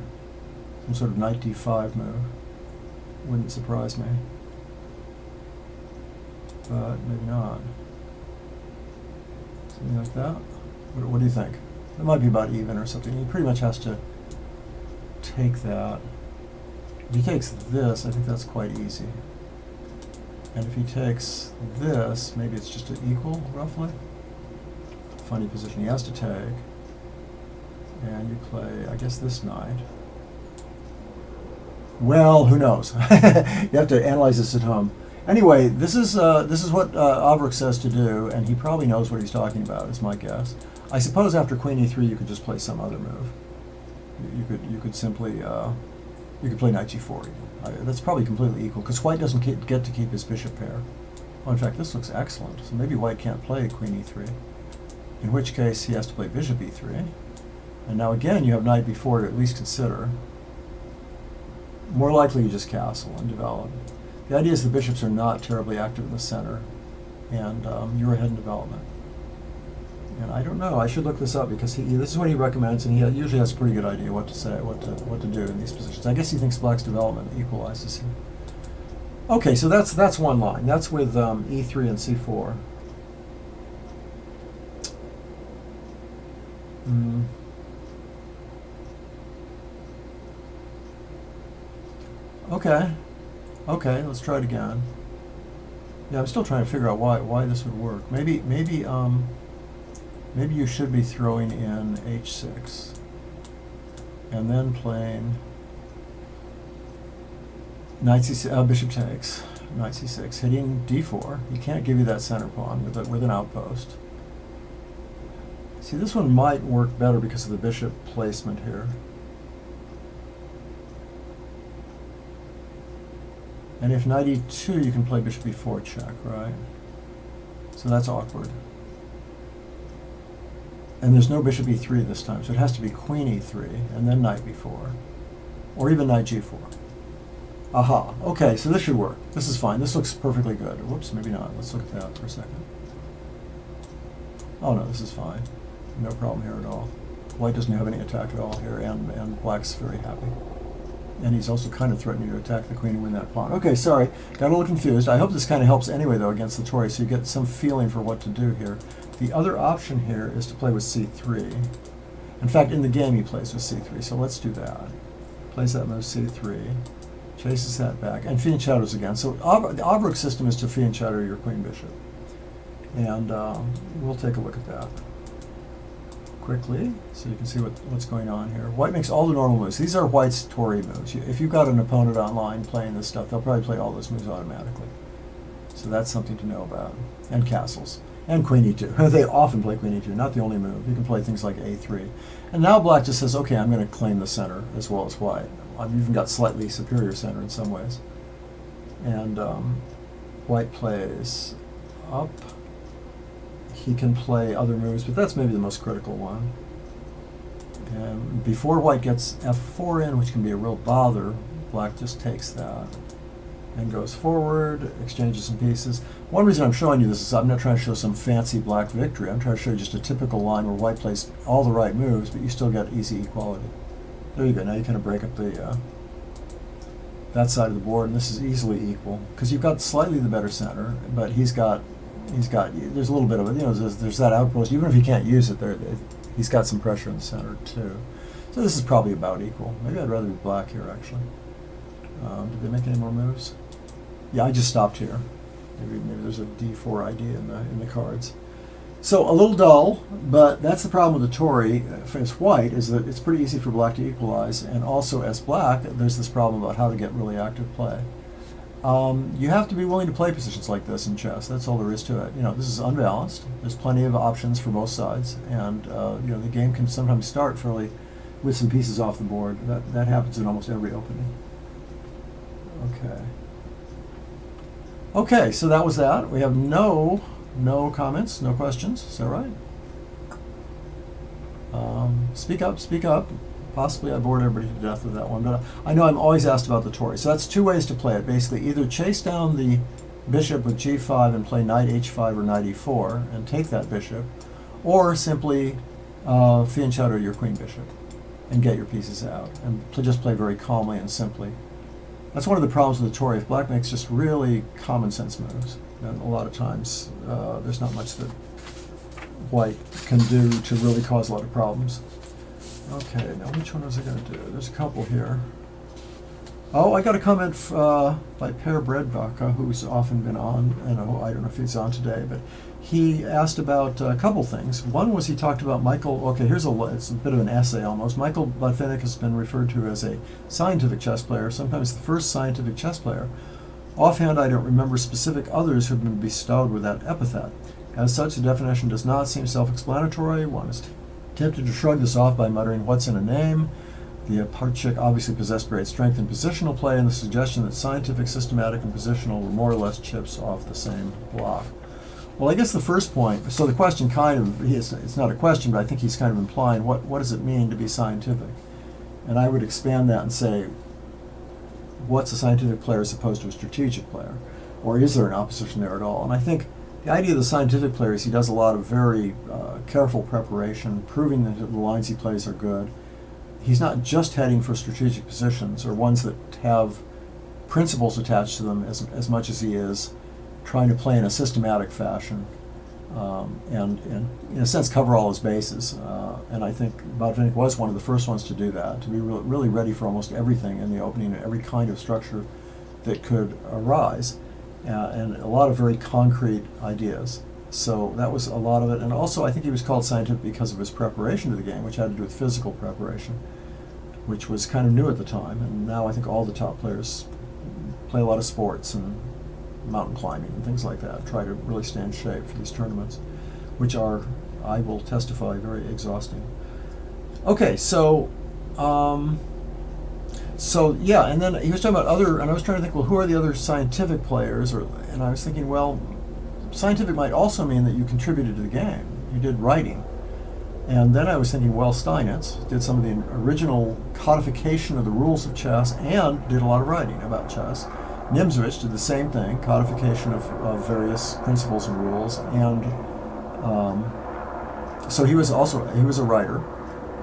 Some sort of knight d5 move. Wouldn't surprise me. But maybe not. Something like that. What do you think? It might be about even or something. He pretty much has to take that. If he takes this, I think that's quite easy. And if he takes this, maybe it's just an equal, roughly. Funny position. He has to take. And you play, I guess, this knight. Well, who knows? You have to analyze this at home. Anyway, this is what Avruk says to do, and he probably knows what he's talking about, is my guess. I suppose after queen e3 you could just play some other move. You could simply you could play knight g4 even. That's probably completely equal because white doesn't get to keep his bishop pair. Oh, in fact, this looks excellent. So maybe white can't play queen e3. In which case he has to play bishop e3. And now again, you have knight b4 to at least consider. More likely you just castle and develop. The idea is the bishops are not terribly active in the center, and you're ahead in development. And I don't know, I should look this up because this is what he recommends, and he usually has a pretty good idea what to say, what to do in these positions. I guess he thinks black's development equalizes here. Okay, so that's one line. That's with e3 and c4. Okay, let's try it again. Yeah, I'm still trying to figure out why this would work. Maybe you should be throwing in h6 and then playing knight c6, bishop takes, knight c6, hitting d4. You can't give you that center pawn with an outpost. See, this one might work better because of the bishop placement here. And if knight e2, you can play bishop e4 check, right? So that's awkward. And there's no bishop e3 this time, so it has to be queen e3, and then knight b4. Or even knight g4. Aha, okay, so this should work. This is fine, this looks perfectly good. Whoops, maybe not. Let's look at that for a second. Oh no, this is fine. No problem here at all. White doesn't have any attack at all here, and black's very happy. And he's also kind of threatening to attack the queen and win that pawn. Okay, sorry, got a little confused. I hope this kind of helps anyway, though, against the Torre, so you get some feeling for what to do here. The other option here is to play with c3. In fact, in the game he plays with c3, so let's do that. Plays that move c3, chases that back, and fianchettos again. So the Obrook system is to fianchetto your queen bishop. And we'll take a look at that quickly, so you can see what's going on here. White makes all the normal moves. These are White's Torre moves. If you've got an opponent online playing this stuff, they'll probably play all those moves automatically. So that's something to know about. And castles. And queen e2. They often play queen e2, not the only move. You can play things like a3. And now black just says, okay, I'm going to claim the center as well as white. I've even got slightly superior center in some ways. And white plays up. He can play other moves, but that's maybe the most critical one. And before white gets f4 in, which can be a real bother, black just takes that and goes forward, exchanges some pieces. One reason I'm showing you this is I'm not trying to show some fancy black victory. I'm trying to show you just a typical line where white plays all the right moves, but you still get easy equality. There you go. Now you kind of break up the that side of the board, and this is easily equal because you've got slightly the better center, but he's got there's a little bit of it, there's that outpost. Even if he can't use it, he's got some pressure in the center too. So this is probably about equal. Maybe I'd rather be black here actually. Did they make any more moves? Yeah, I just stopped here. Maybe there's a d4 idea in the cards. So a little dull, but that's the problem with the Torre. As white, is that it's pretty easy for black to equalize, and also as black, there's this problem about how to get really active play. You have to be willing to play positions like this in chess. That's all there is to it. This is unbalanced. There's plenty of options for both sides, and the game can sometimes start fairly with some pieces off the board. That happens in almost every opening. Okay, so that was that. We have no comments, no questions. Is that right? Speak up. Possibly I bored everybody to death with that one, but I know I'm always asked about the Torre. So that's two ways to play it, basically. Either chase down the bishop with g5 and play knight h5 or knight e4 and take that bishop, or simply fianchetto your queen bishop and get your pieces out and just play very calmly and simply. That's one of the problems with the Torre. If black makes just really common sense moves, then a lot of times there's not much that white can do to really cause a lot of problems. Okay, now which one was I going to do? There's a couple here. Oh, I got a comment by Per Bredbacka, who's often been on, and I don't know if he's on today, but he asked about a couple things. One was he talked about Michael, okay, it's a bit of an essay almost. Michael Botvinnik has been referred to as a scientific chess player, sometimes the first scientific chess player. Offhand, I don't remember specific others who have been bestowed with that epithet. As such, the definition does not seem self-explanatory. One is tempted to shrug this off by muttering, "What's in a name?" The Parchik obviously possessed great strength in positional play, and the suggestion that scientific, systematic, and positional were more or less chips off the same block. Well, I guess the first point, so the question kind of, it's not a question, but I think he's kind of implying what does it mean to be scientific? And I would expand that and say, what's a scientific player as opposed to a strategic player? Or is there an opposition there at all? And I think the idea of the scientific player is he does a lot of very careful preparation, proving that the lines he plays are good. He's not just heading for strategic positions or ones that have principles attached to them as much as he is trying to play in a systematic fashion and in a sense cover all his bases. And I think Botvinnik was one of the first ones to do that, to be really ready for almost everything in the opening and every kind of structure that could arise, and a lot of very concrete ideas. So that was a lot of it. And also I think he was called scientific because of his preparation to the game, which had to do with physical preparation, which was kind of new at the time. And now I think all the top players play a lot of sports and mountain climbing and things like that, try to really stay in shape for these tournaments, which are, I will testify, very exhausting. Okay, so yeah, and then he was talking about other, and I was trying to think, well, who are the other scientific players? And I was thinking, well, scientific might also mean that you contributed to the game. You did writing. And then I was thinking, well, Steinitz did some of the original codification of the rules of chess and did a lot of writing about chess. Nimzowitsch did the same thing, codification of various principles and rules, and so he was a writer,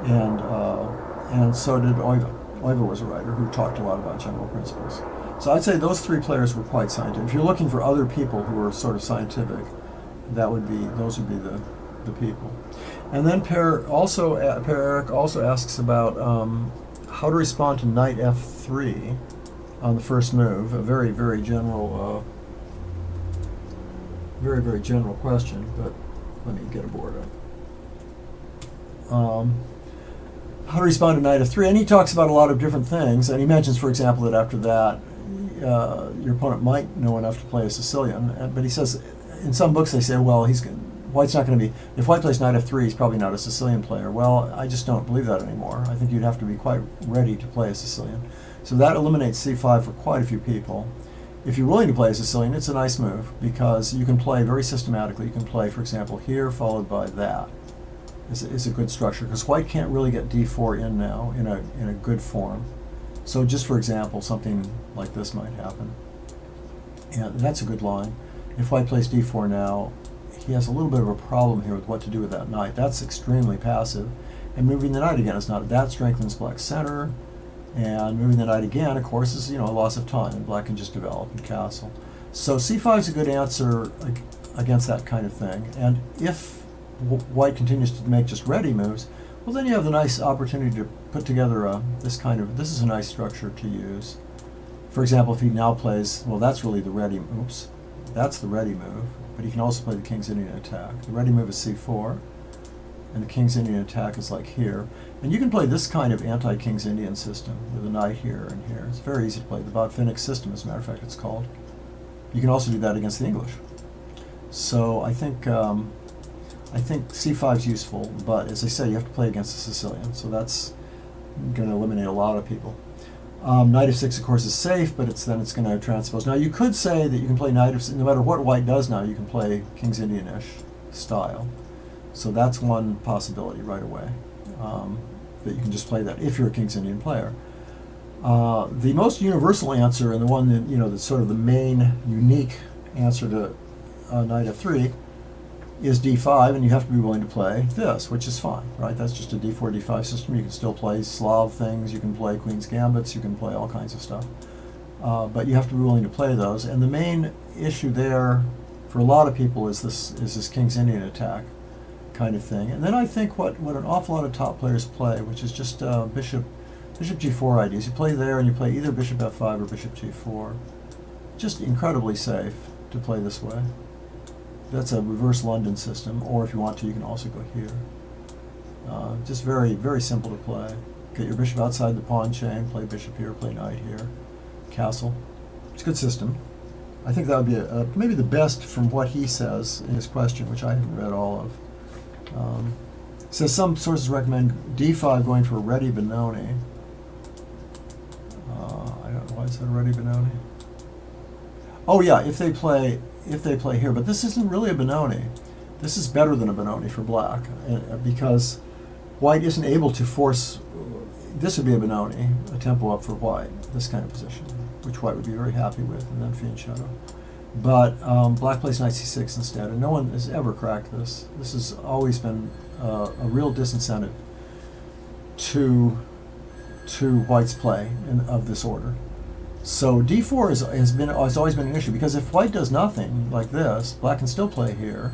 and so did Euwe. Euwe was a writer who talked a lot about general principles. So I'd say those three players were quite scientific. If you're looking for other people who are sort of scientific, those would be the people. And then Per Eric also asks about how to respond to knight f3 on the first move. A very, very general, very, very general question, but let me get a board up. How to respond to knight f3, and he talks about a lot of different things, and he mentions, for example, that after that your opponent might know enough to play a Sicilian, but he says in some books they say, well, White's not going to be, if White plays knight f3, he's probably not a Sicilian player. Well, I just don't believe that anymore. I think you'd have to be quite ready to play a Sicilian. So that eliminates c5 for quite a few people. If you're willing to play a Sicilian, it's a nice move because you can play very systematically. You can play, for example, here followed by that. Is a good structure because White can't really get d4 in now in a good form. So just for example, something like this might happen. And that's a good line. If White plays d4 now, he has a little bit of a problem here with what to do with that knight. That's extremely passive. And moving the knight again is not, that strengthens Black's center. And moving the knight again, of course, is a loss of time, and Black can just develop and castle. So c5 is a good answer against that kind of thing. And if White continues to make just ready moves, well, then you have the nice opportunity to put together this is a nice structure to use. For example, if he now plays, well, that's really the ready, that's the ready move, but he can also play the King's Indian attack. The ready move is c4, and the King's Indian attack is like here. And you can play this kind of anti-King's Indian system with a knight here and here. It's very easy to play. The Botvinnik system, as a matter of fact, it's called. You can also do that against the English. So I think c5 is useful, but as I say, you have to play against the Sicilian, so that's going to eliminate a lot of people. Knight f6, of course, is safe, but it's going to transpose. Now, you could say that you can play knight f6, no matter what White does now, you can play King's Indian-ish style. So that's one possibility right away, that you can just play that if you're a King's Indian player. The most universal answer, and the one that, that's sort of the main unique answer to knight f3, is d5, and you have to be willing to play this, which is fine, right? That's just a d4, d5 system. You can still play Slav things, you can play Queen's Gambits, you can play all kinds of stuff. But you have to be willing to play those. And the main issue there for a lot of people is this King's Indian attack kind of thing. And then I think what an awful lot of top players play, which is just bishop g4 ideas. You play there and you play either bishop f5 or bishop g4. Just incredibly safe to play this way. That's a reverse London system, or if you want to, you can also go here. Just very, very simple to play. Get your bishop outside the pawn chain, play bishop here, play knight here, castle. It's a good system. I think that would be maybe the best from what he says in his question, which I haven't read all of. Says some sources recommend d5 going for a ready Benoni. I don't know why it said ready Benoni. Oh yeah, if they play here, but this isn't really a Benoni. This is better than a Benoni for black because white isn't able to force. This would be a Benoni, a tempo up for white. This kind of position, which white would be very happy with, and then fianchetto. But black plays knight c6 instead, and no one has ever cracked this. This has always been a real disincentive to white's play of this order. So d4 has always been an issue, because if white does nothing like this, black can still play here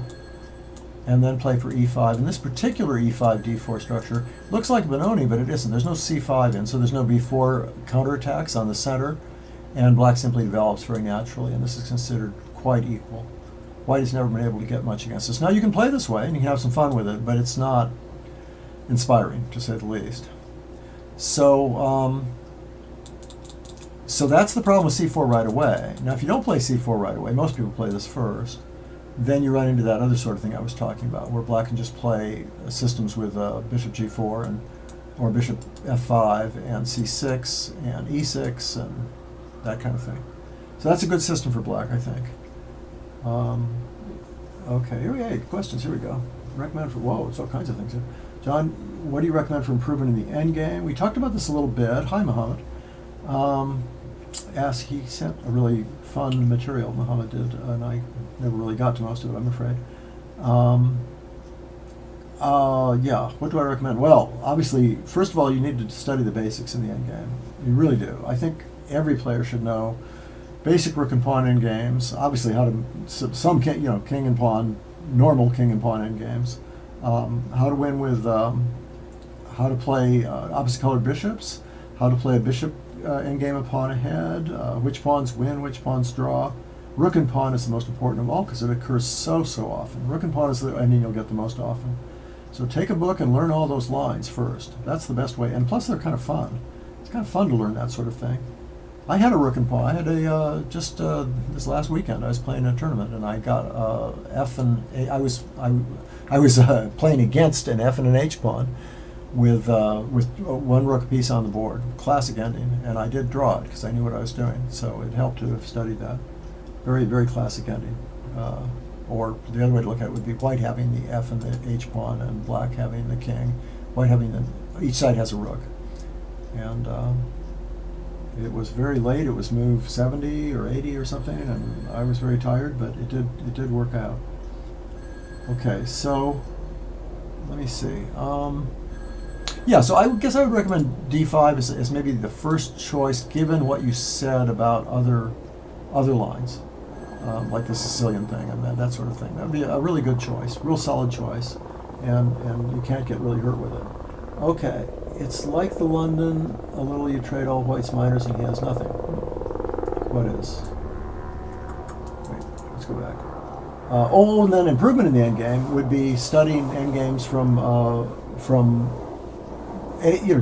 and then play for e5. And this particular e5 d4 structure looks like Benoni, but it isn't. There's no c5 in, so there's no b4 counterattacks on the center, and black simply develops very naturally, and this is considered quite equal. White has never been able to get much against this. Now you can play this way and you can have some fun with it, but it's not inspiring, to say the least. So so that's the problem with c4 right away. Now if you don't play c4 right away, most people play this first, then you run into that other sort of thing I was talking about, where black can just play systems with bishop g4 or bishop f5 and c6 and e6 and that kind of thing. So that's a good system for black, I think. Okay, here we go. Questions, here we go. Recommend for, whoa, it's all kinds of things here. John, what do you recommend for improvement in the endgame? We talked about this a little bit. Hi, Muhammad. He sent a really fun material, Muhammad did, and I never really got to most of it, I'm afraid. Yeah, what do I recommend? Well, obviously, first of all, you need to study the basics in the endgame. You really do. I think every player should know basic rook and pawn endgames. Obviously, how to king and pawn, normal king and pawn endgames. How to win with, how to play opposite colored bishops. How to play a bishop endgame, a pawn ahead. Which pawns win, which pawns draw. Rook and pawn is the most important of all because it occurs so often. Rook and pawn is the ending you'll get the most often. So take a book and learn all those lines first. That's the best way. And plus, they're kind of fun. It's kind of fun to learn that sort of thing. I had a rook and pawn. I had a this last weekend I was playing a tournament and I got F and A. I was playing against an F and an H pawn with one rook apiece on the board. Classic ending, and I did draw it because I knew what I was doing. So it helped to have studied that. Very, very classic ending. Or the other way to look at it would be white having the F and the H pawn and black having the king. White having each side has a rook. And it was very late. It was move 70 or 80 or something, and I was very tired, but it did work out. Okay, so let me see. Yeah, so I guess I would recommend d5 as maybe the first choice, given what you said about other lines, like the Sicilian thing and that sort of thing. That would be a really good choice, real solid choice, and you can't get really hurt with it. Okay, it's like the London, a little you trade all white's minors and he has nothing. What is? Wait, let's go back. And then improvement in the endgame would be studying endgames from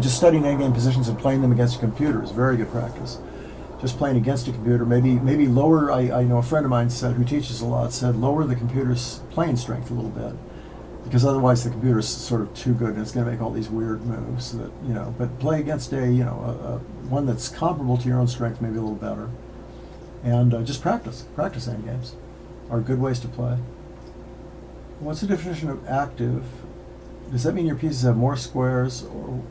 just studying endgame positions and playing them against a computer is very good practice. Just playing against a computer, maybe lower. I know a friend of mine who teaches a lot said lower the computer's playing strength a little bit, because otherwise the computer's sort of too good and it's going to make all these weird moves that But play against a one that's comparable to your own strength, maybe a little better, and just practice endgames are good ways to play. What's the definition of active? Does that mean your pieces have more squares, or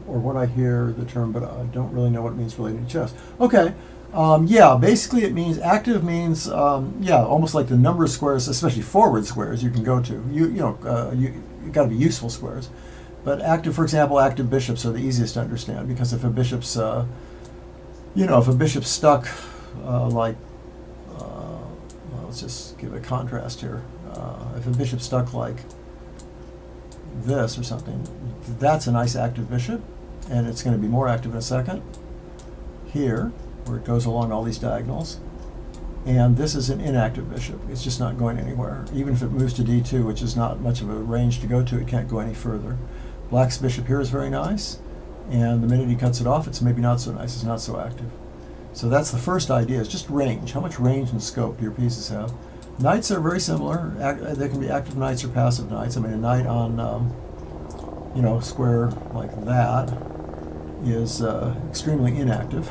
what I hear the term, but I don't really know what it means related to chess. Okay, yeah, basically it means, active means, almost like the number of squares, especially forward squares you can go to. You got to be useful squares. But active, for example, active bishops are the easiest to understand, because if a bishop's, stuck, let's just give a contrast here. If a bishop's stuck like this or something, that's a nice active bishop, and it's going to be more active in a second. Here, where it goes along all these diagonals, and this is an inactive bishop. It's just not going anywhere. Even if it moves to d2, which is not much of a range to go to, it can't go any further. Black's bishop here is very nice, and the minute he cuts it off, it's maybe not so nice. It's not so active. So that's the first idea, is just range. How much range and scope do your pieces have? Knights are very similar. They can be active knights or passive knights. I mean, a knight on, square like that is extremely inactive.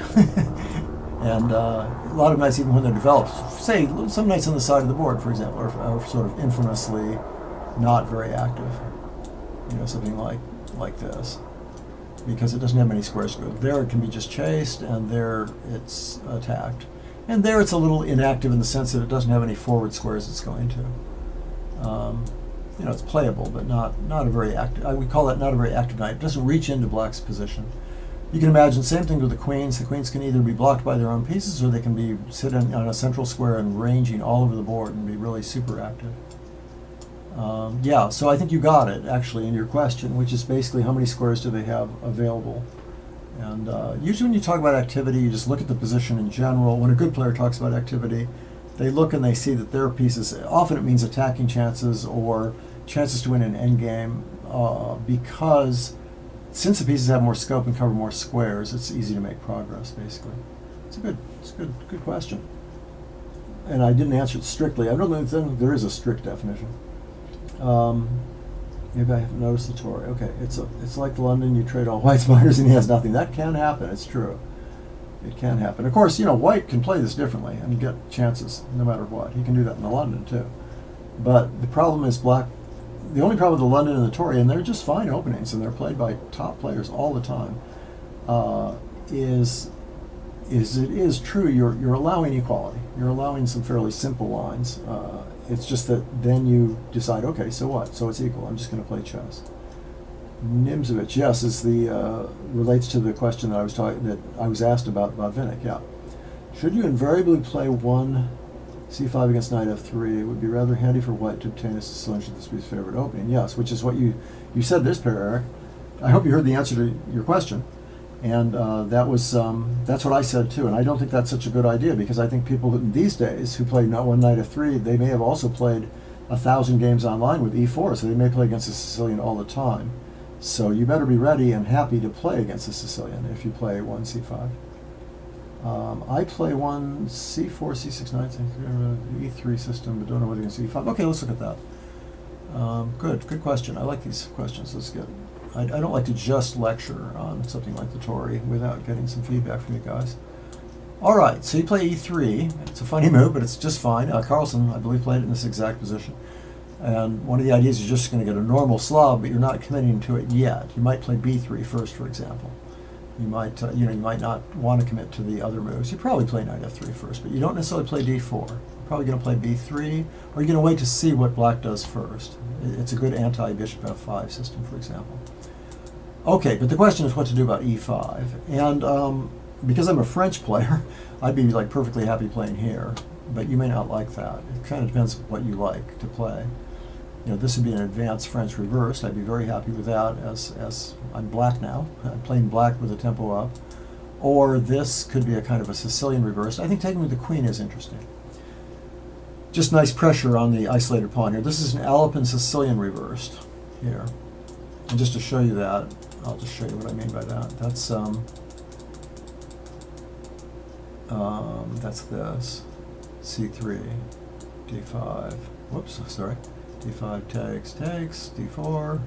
And a lot of knights, even when they're developed, say some knights on the side of the board, for example, are sort of infamously not very active. Something like this, because it doesn't have many squares to go. There it can be just chased, and there it's attacked. And there it's a little inactive in the sense that it doesn't have any forward squares it's going to. It's playable, but not a very active. I would call that not a very active knight. It doesn't reach into black's position. You can imagine same thing with the queens. The queens can either be blocked by their own pieces, or they can be sitting on a central square and ranging all over the board and be really super active. Yeah, so I think you got it actually in your question, which is basically how many squares do they have available. And usually when you talk about activity, you just look at the position in general. When a good player talks about activity, they look and they see that their pieces, often it means attacking chances or chances to win an endgame, because since the pieces have more scope and cover more squares, it's easy to make progress, basically. It's a good question. And I didn't answer it strictly. I don't think there is a strict definition. Maybe I haven't noticed the Torre. Okay, it's like London, you trade all white's minors and he has nothing. That can happen, it's true. It can happen. Of course, white can play this differently and get chances no matter what. He can do that in the London too. But the problem is black. The only problem with the London and the Torre, and they're just fine openings, and they're played by top players all the time, is it is true you're allowing equality. You're allowing some fairly simple lines. It's just that then you decide, okay, so what? So it's equal. I'm just going to play chess. Nimzovich, yes, is the relates to the question that I was asked about Vinnick. Yeah, should you invariably play one c5 against knight f3? It would be rather handy for white to obtain a Sicilian should this be his favorite opening. Yes, which is what you said this pair, Eric. I hope you heard the answer to your question, and that's what I said too. And I don't think that's such a good idea, because I think people these days who play one knight f3, they may have also played 1,000 games online with e4, so they may play against a Sicilian all the time. So you better be ready and happy to play against a Sicilian if you play one c5. I play one c4, c6, knight, e3 system, but don't know what against e5. Okay, let's look at that. Good question. I like these questions. Let's get. I don't like to just lecture on something like the Torre without getting some feedback from you guys. All right, so you play e3. It's a funny move, but it's just fine. Carlsen, I believe, played it in this exact position. And one of the ideas is just going to get a normal Slav, but you're not committing to it yet. You might play b3 first, for example. You might, you might not want to commit to the other moves. You probably play knight f3 first, but you don't necessarily play d4. You're probably going to play b3, or you're going to wait to see what black does first. It's a good anti-bishop f5 system, for example. Okay, but the question is what to do about e5. And because I'm a French player, I'd be like perfectly happy playing here, but you may not like that. It kind of depends what you like to play. This would be an advanced French reversed. I'd be very happy with that, as I'm black now. I'm playing black with the tempo up. Or this could be a kind of a Sicilian reversed. I think taking with the queen is interesting. Just nice pressure on the isolated pawn here. This is an Alpin Sicilian reversed here. And just to show you that, I'll just show you what I mean by that. That's this. C3, D5. Whoops, sorry. D5 takes, D4,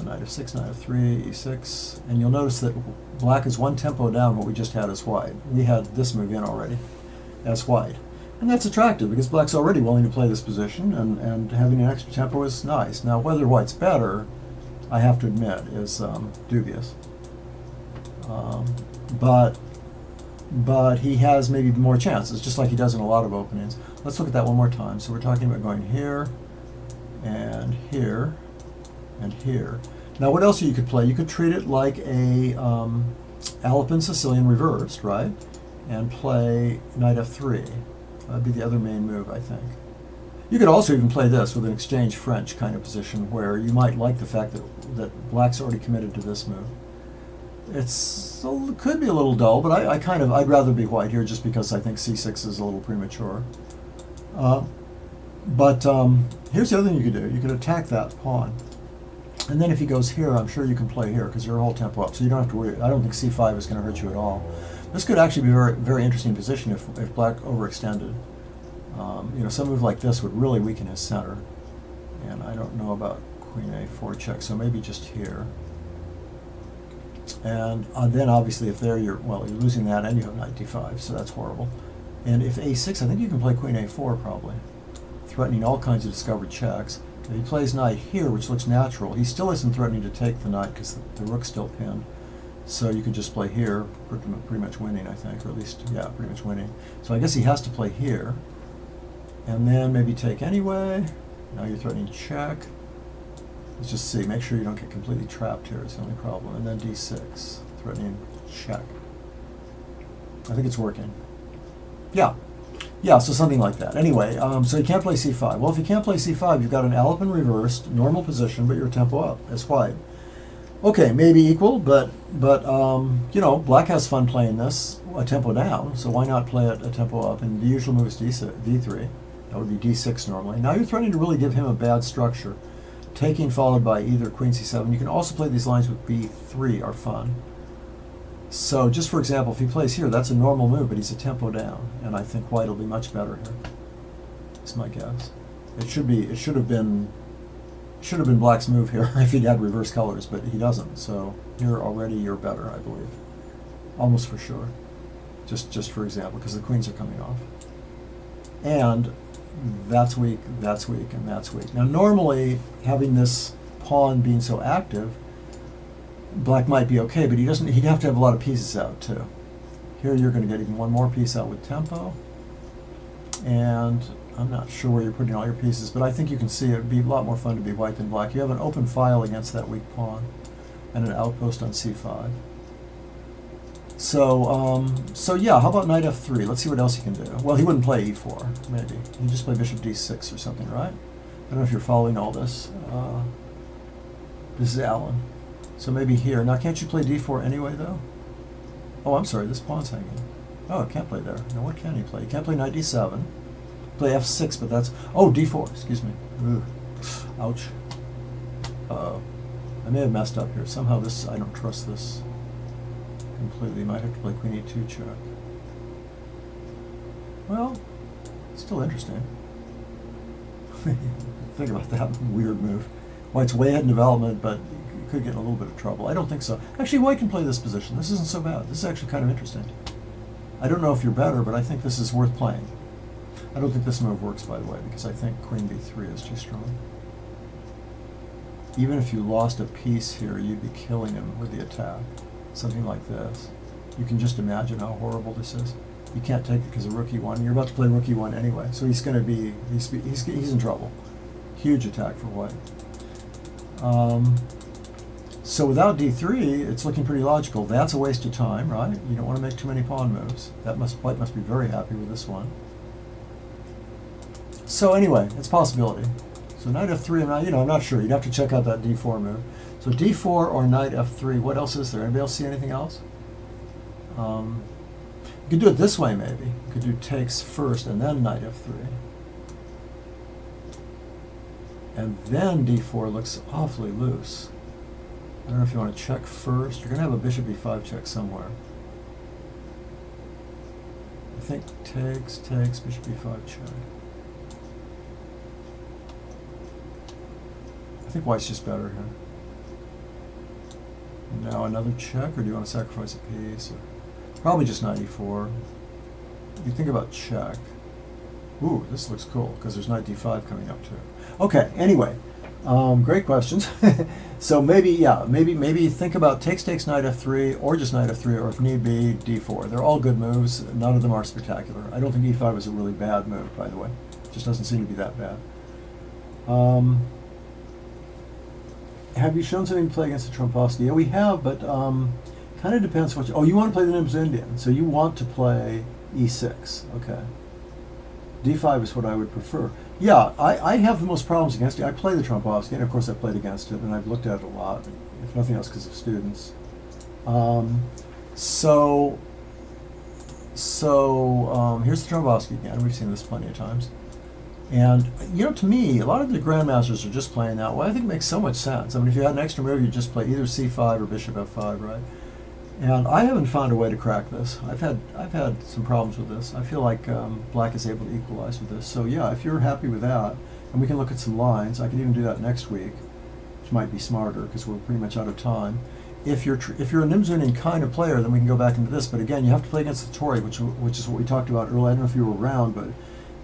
knight f6, knight f3, e6, and you'll notice that black is one tempo down what we just had as white. We had this move in already as white. And that's attractive because black's already willing to play this position, and having an extra tempo is nice. Now, whether white's better, I have to admit, is dubious. But he has maybe more chances, just like he does in a lot of openings. Let's look at that one more time. So we're talking about going here, and here, and here. Now, what else you could play? You could treat it like a Alpin Sicilian reversed, right? And play knight f3. That'd be the other main move, I think. You could also even play this with an exchange French kind of position, where you might like the fact that black's already committed to this move. It could be a little dull, but I'd rather be white here just because I think c6 is a little premature. But here's the other thing you could do. You could attack that pawn. And then if he goes here, I'm sure you can play here because you're a whole tempo up, so you don't have to worry. I don't think c5 is going to hurt you at all. This could actually be a very, very interesting position if black overextended. Some move like this would really weaken his center. And I don't know about queen a4 check, so maybe just here. And then obviously if there you're losing that and you have knight d5, so that's horrible. And if a6, I think you can play queen a4 probably, threatening all kinds of discovered checks. If he plays knight here, which looks natural, he still isn't threatening to take the knight because the rook's still pinned. So you could just play here, pretty much winning, I think, or at least, yeah, pretty much winning. So I guess he has to play here, and then maybe take anyway. Now you're threatening check. Let's just see, make sure you don't get completely trapped here, it's the only problem. And then d6, threatening check. I think it's working. Yeah. Yeah, so something like that. Anyway, so you can't play c5. Well, if you can't play c5, you've got an Alpen reversed, normal position, but you're tempo up as white. Okay, maybe equal, but you know, black has fun playing this a tempo down, so why not play it a tempo up? And the usual move is d3. That would be d6 normally. Now you're threatening to really give him a bad structure. Taking followed by either queen c7. You can also play these lines with b3 are fun. So just for example, if he plays here, that's a normal move, but he's a tempo down, and I think white will be much better here. That's my guess. It should have been black's move here if he'd had reverse colors, but he doesn't. So here already you're better, I believe, almost for sure. Just for example, because the queens are coming off, and that's weak, and that's weak. Now normally having this pawn being so active, black might be okay, but he'd have to have a lot of pieces out too. Here you're going to get even one more piece out with tempo, and I'm not sure where you're putting all your pieces, but I think you can see it would be a lot more fun to be white than black. You have an open file against that weak pawn and an outpost on c5. So yeah, how about knight f3? Let's see what else he can do. Well, he wouldn't play e4, maybe. He'd just play bishop d6 or something, right? I don't know if you're following all this. This is Alan. So maybe here. Now, can't you play d4 anyway, though? Oh, I'm sorry, this pawn's hanging. Oh, it can't play there. Now, what can he play? He can't play knight d7. Play f6, but that's... Oh, d4, excuse me. Ooh. Ouch. I may have messed up here. Somehow this, I don't trust this completely. Might have to play queen e2 check. Well, still interesting. Think about that weird move. White's way ahead in development, but you could get in a little bit of trouble. I don't think so. Actually, white can play this position. This isn't so bad. This is actually kind of interesting. I don't know if you're better, but I think this is worth playing. I don't think this move works, by the way, because I think queen b3 is too strong. Even if you lost a piece here, you'd be killing him with the attack. Something like this. You can just imagine how horrible this is. You can't take it because of rook e1. You're about to play rook e1 anyway, so he's going to be, he's in trouble. Huge attack for white. So without d3, it's looking pretty logical. That's a waste of time, right? You don't want to make too many pawn moves. White must be very happy with this one. So anyway, it's a possibility. So knight f3, I'm not sure. You'd have to check out that d4 move. So d4 or knight f3. What else is there? Anybody else see anything else? You could do it this way, maybe. You could do takes first and then knight f3. And then d4 looks awfully loose. I don't know if you want to check first. You're going to have a bishop e5 check somewhere. I think takes, bishop e5 check. I think white's just better here. Now another check, or do you want to sacrifice a piece? Or probably just knight e4. You think about check. Ooh, this looks cool, because there's knight d5 coming up too. Okay, anyway, great questions. So maybe think about takes, knight f3, or just knight f3, or if need be, d4. They're all good moves. None of them are spectacular. I don't think e5 is a really bad move, by the way. It just doesn't seem to be that bad. Have you shown something to play against the Trompowsky? Yeah, we have, but kind of depends what you want to play the Nimbus Indian, so you want to play e6. Okay. d5 is what I would prefer. Yeah, I have the most problems against it. I play the Trompowsky, and of course I've played against it, and I've looked at it a lot, if nothing else because of students. Here's the Trompowsky again. We've seen this plenty of times. And, to me, a lot of the grandmasters are just playing that way. I think it makes so much sense. I mean, if you had an extra move, you'd just play either c5 or bishop f5, right? And I haven't found a way to crack this. I've had some problems with this. I feel like black is able to equalize with this. So yeah, if you're happy with that, and we can look at some lines. I could even do that next week, which might be smarter because we're pretty much out of time. if you're a Nimzunian kind of player, then we can go back into this. But again, you have to play against the Torre, which is what we talked about earlier. I don't know if you were around, but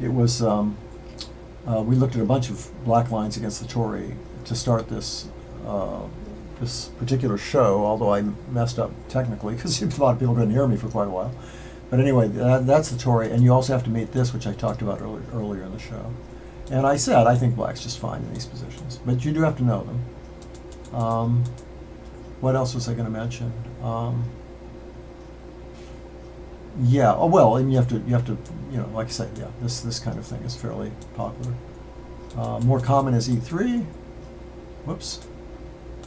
it was we looked at a bunch of black lines against the Torre to start this this particular show. Although I messed up technically because a lot of people couldn't hear me for quite a while. But anyway, that's the Torre, and you also have to meet this, which I talked about earlier in the show. And I said I think black's just fine in these positions, but you do have to know them. What else was I going to mention? Yeah. Oh well, and you have to, like I said, yeah. This kind of thing is fairly popular. More common is E3. Whoops.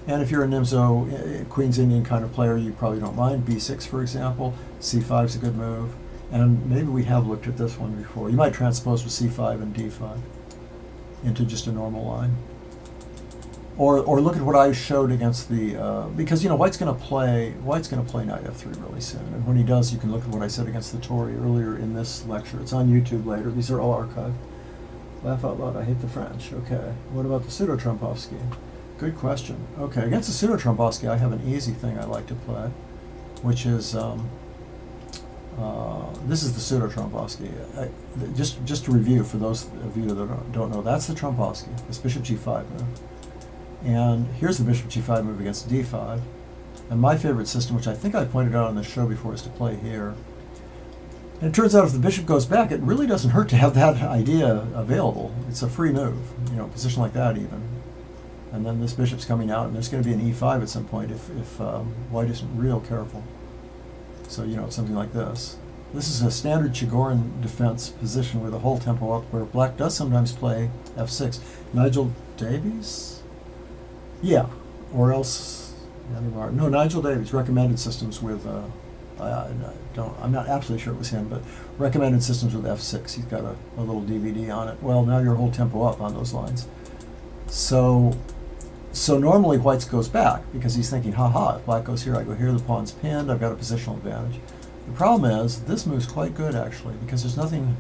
And if you're a Nimzo, Queen's Indian kind of player, you probably don't mind B6, for example. C5 is a good move, and maybe we have looked at this one before. You might transpose with C5 and D5 into just a normal line. Or look at what I showed against the because White's going to play knight f3 really soon, and when he does, you can look at what I said against the Torre earlier in this lecture. It's on YouTube later. These are all archived. Laugh out loud. I hate the French. Okay. What about the Pseudo-Trompowsky? Good question. Okay, against the Pseudo-Trompowsky, I have an easy thing I like to play, which is this is the Pseudo-Trompowsky. Just to review for those of you that don't know, that's the Trompowsky. This Bishop G5 move. And here's the Bishop G5 move against D5. And my favorite system, which I think I pointed out on this show before, is to play here. And it turns out if the bishop goes back, it really doesn't hurt to have that idea available. It's a free move, position like that even. And then this bishop's coming out, and there's going to be an E5 at some point if White isn't real careful. So, it's something like this. This is a standard Chigorin defense position with a whole tempo up, where Black does sometimes play F6. Nigel Davies? Yeah, or else, no, Nigel Davies, recommended systems with, I'm not absolutely sure it was him, but recommended systems with F6. He's got a little DVD on it. Well, now your whole tempo up on those lines. So normally White's goes back because he's thinking, haha, if Black goes here, I go here, the pawn's pinned, I've got a positional advantage. The problem is, this move's quite good actually, because there's nothing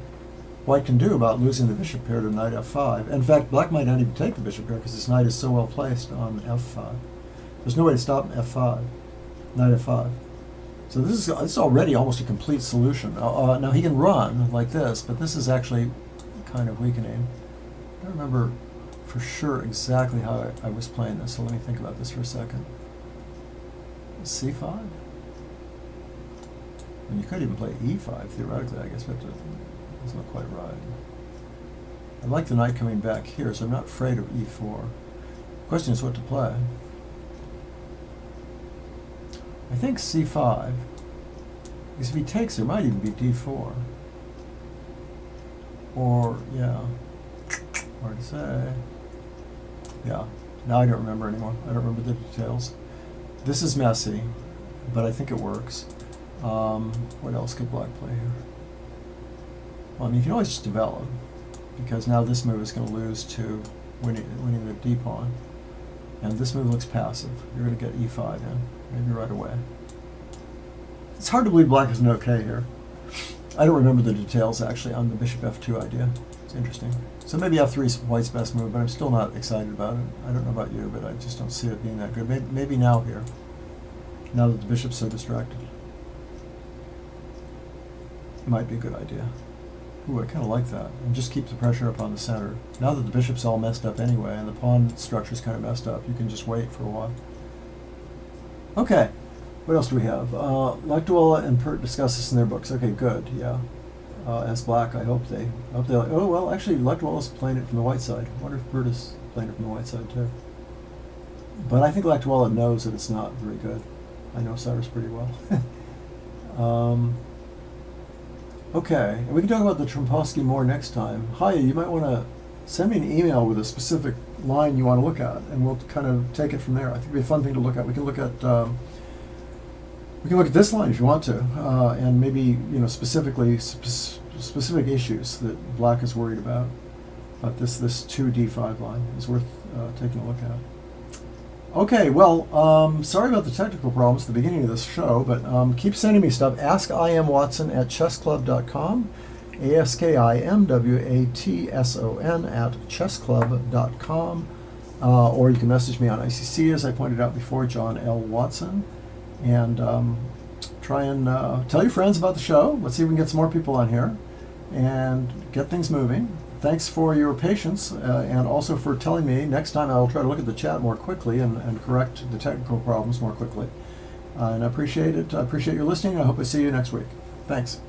White can do about losing the bishop pair to knight F5. In fact, Black might not even take the bishop pair because his knight is so well placed on F5. There's no way to stop F5, knight F5. So this is already almost a complete solution. Now he can run like this, but this is actually kind of weakening. I don't remember for sure exactly how I was playing this, so let me think about this for a second. C5? And you could even play E5 theoretically, I guess, but that's not quite right. I like the knight coming back here, so I'm not afraid of E4. The question is what to play. I think C5, because if he takes, there might even be D4. Or, yeah, hard to say. Yeah, now I don't remember anymore. I don't remember the details. This is messy, but I think it works. What else could Black play here? Well, I mean, you can always just develop, because now this move is going to lose to winning the D pawn. And this move looks passive. You're going to get E5 in, maybe right away. It's hard to believe Black is an okay here. I don't remember the details, actually, on the bishop F2 idea. It's interesting. So maybe F3 is White's best move, but I'm still not excited about it. I don't know about you, but I just don't see it being that good. Maybe now here, now that the bishop's so distracted. It might be a good idea. Ooh, I kind of like that. And just keep the pressure up on the center. Now that the bishop's all messed up anyway, and the pawn structure's kind of messed up, you can just wait for a while. Okay, what else do we have? Lakdawalla and Pert discuss this in their books. Okay, good, yeah. As Black, I hope they like, oh, well, actually, Lakdawalla's playing it from the white side. I wonder if Pert is playing it from the white side, too. But I think Lakdawalla knows that it's not very good. I know Cyrus pretty well. Okay, and we can talk about the Trompowsky more next time. Hi, you might want to send me an email with a specific line you want to look at, and we'll kind of take it from there. I think it'd be a fun thing to look at. We can look at this line if you want to, and maybe specifically specific issues that Black is worried about. But this 2d5 line is worth taking a look at. Okay, well, sorry about the technical problems at the beginning of this show, but keep sending me stuff. AskIamWatson@chessclub.com, AskIMWATSON @chessclub.com. or you can message me on ICC, as I pointed out before, John L. Watson, and try and tell your friends about the show. Let's see if we can get some more people on here and get things moving. Thanks for your patience, and also for telling me. Next time I'll try to look at the chat more quickly and correct the technical problems more quickly. And I appreciate it. I appreciate your listening. I hope I see you next week. Thanks.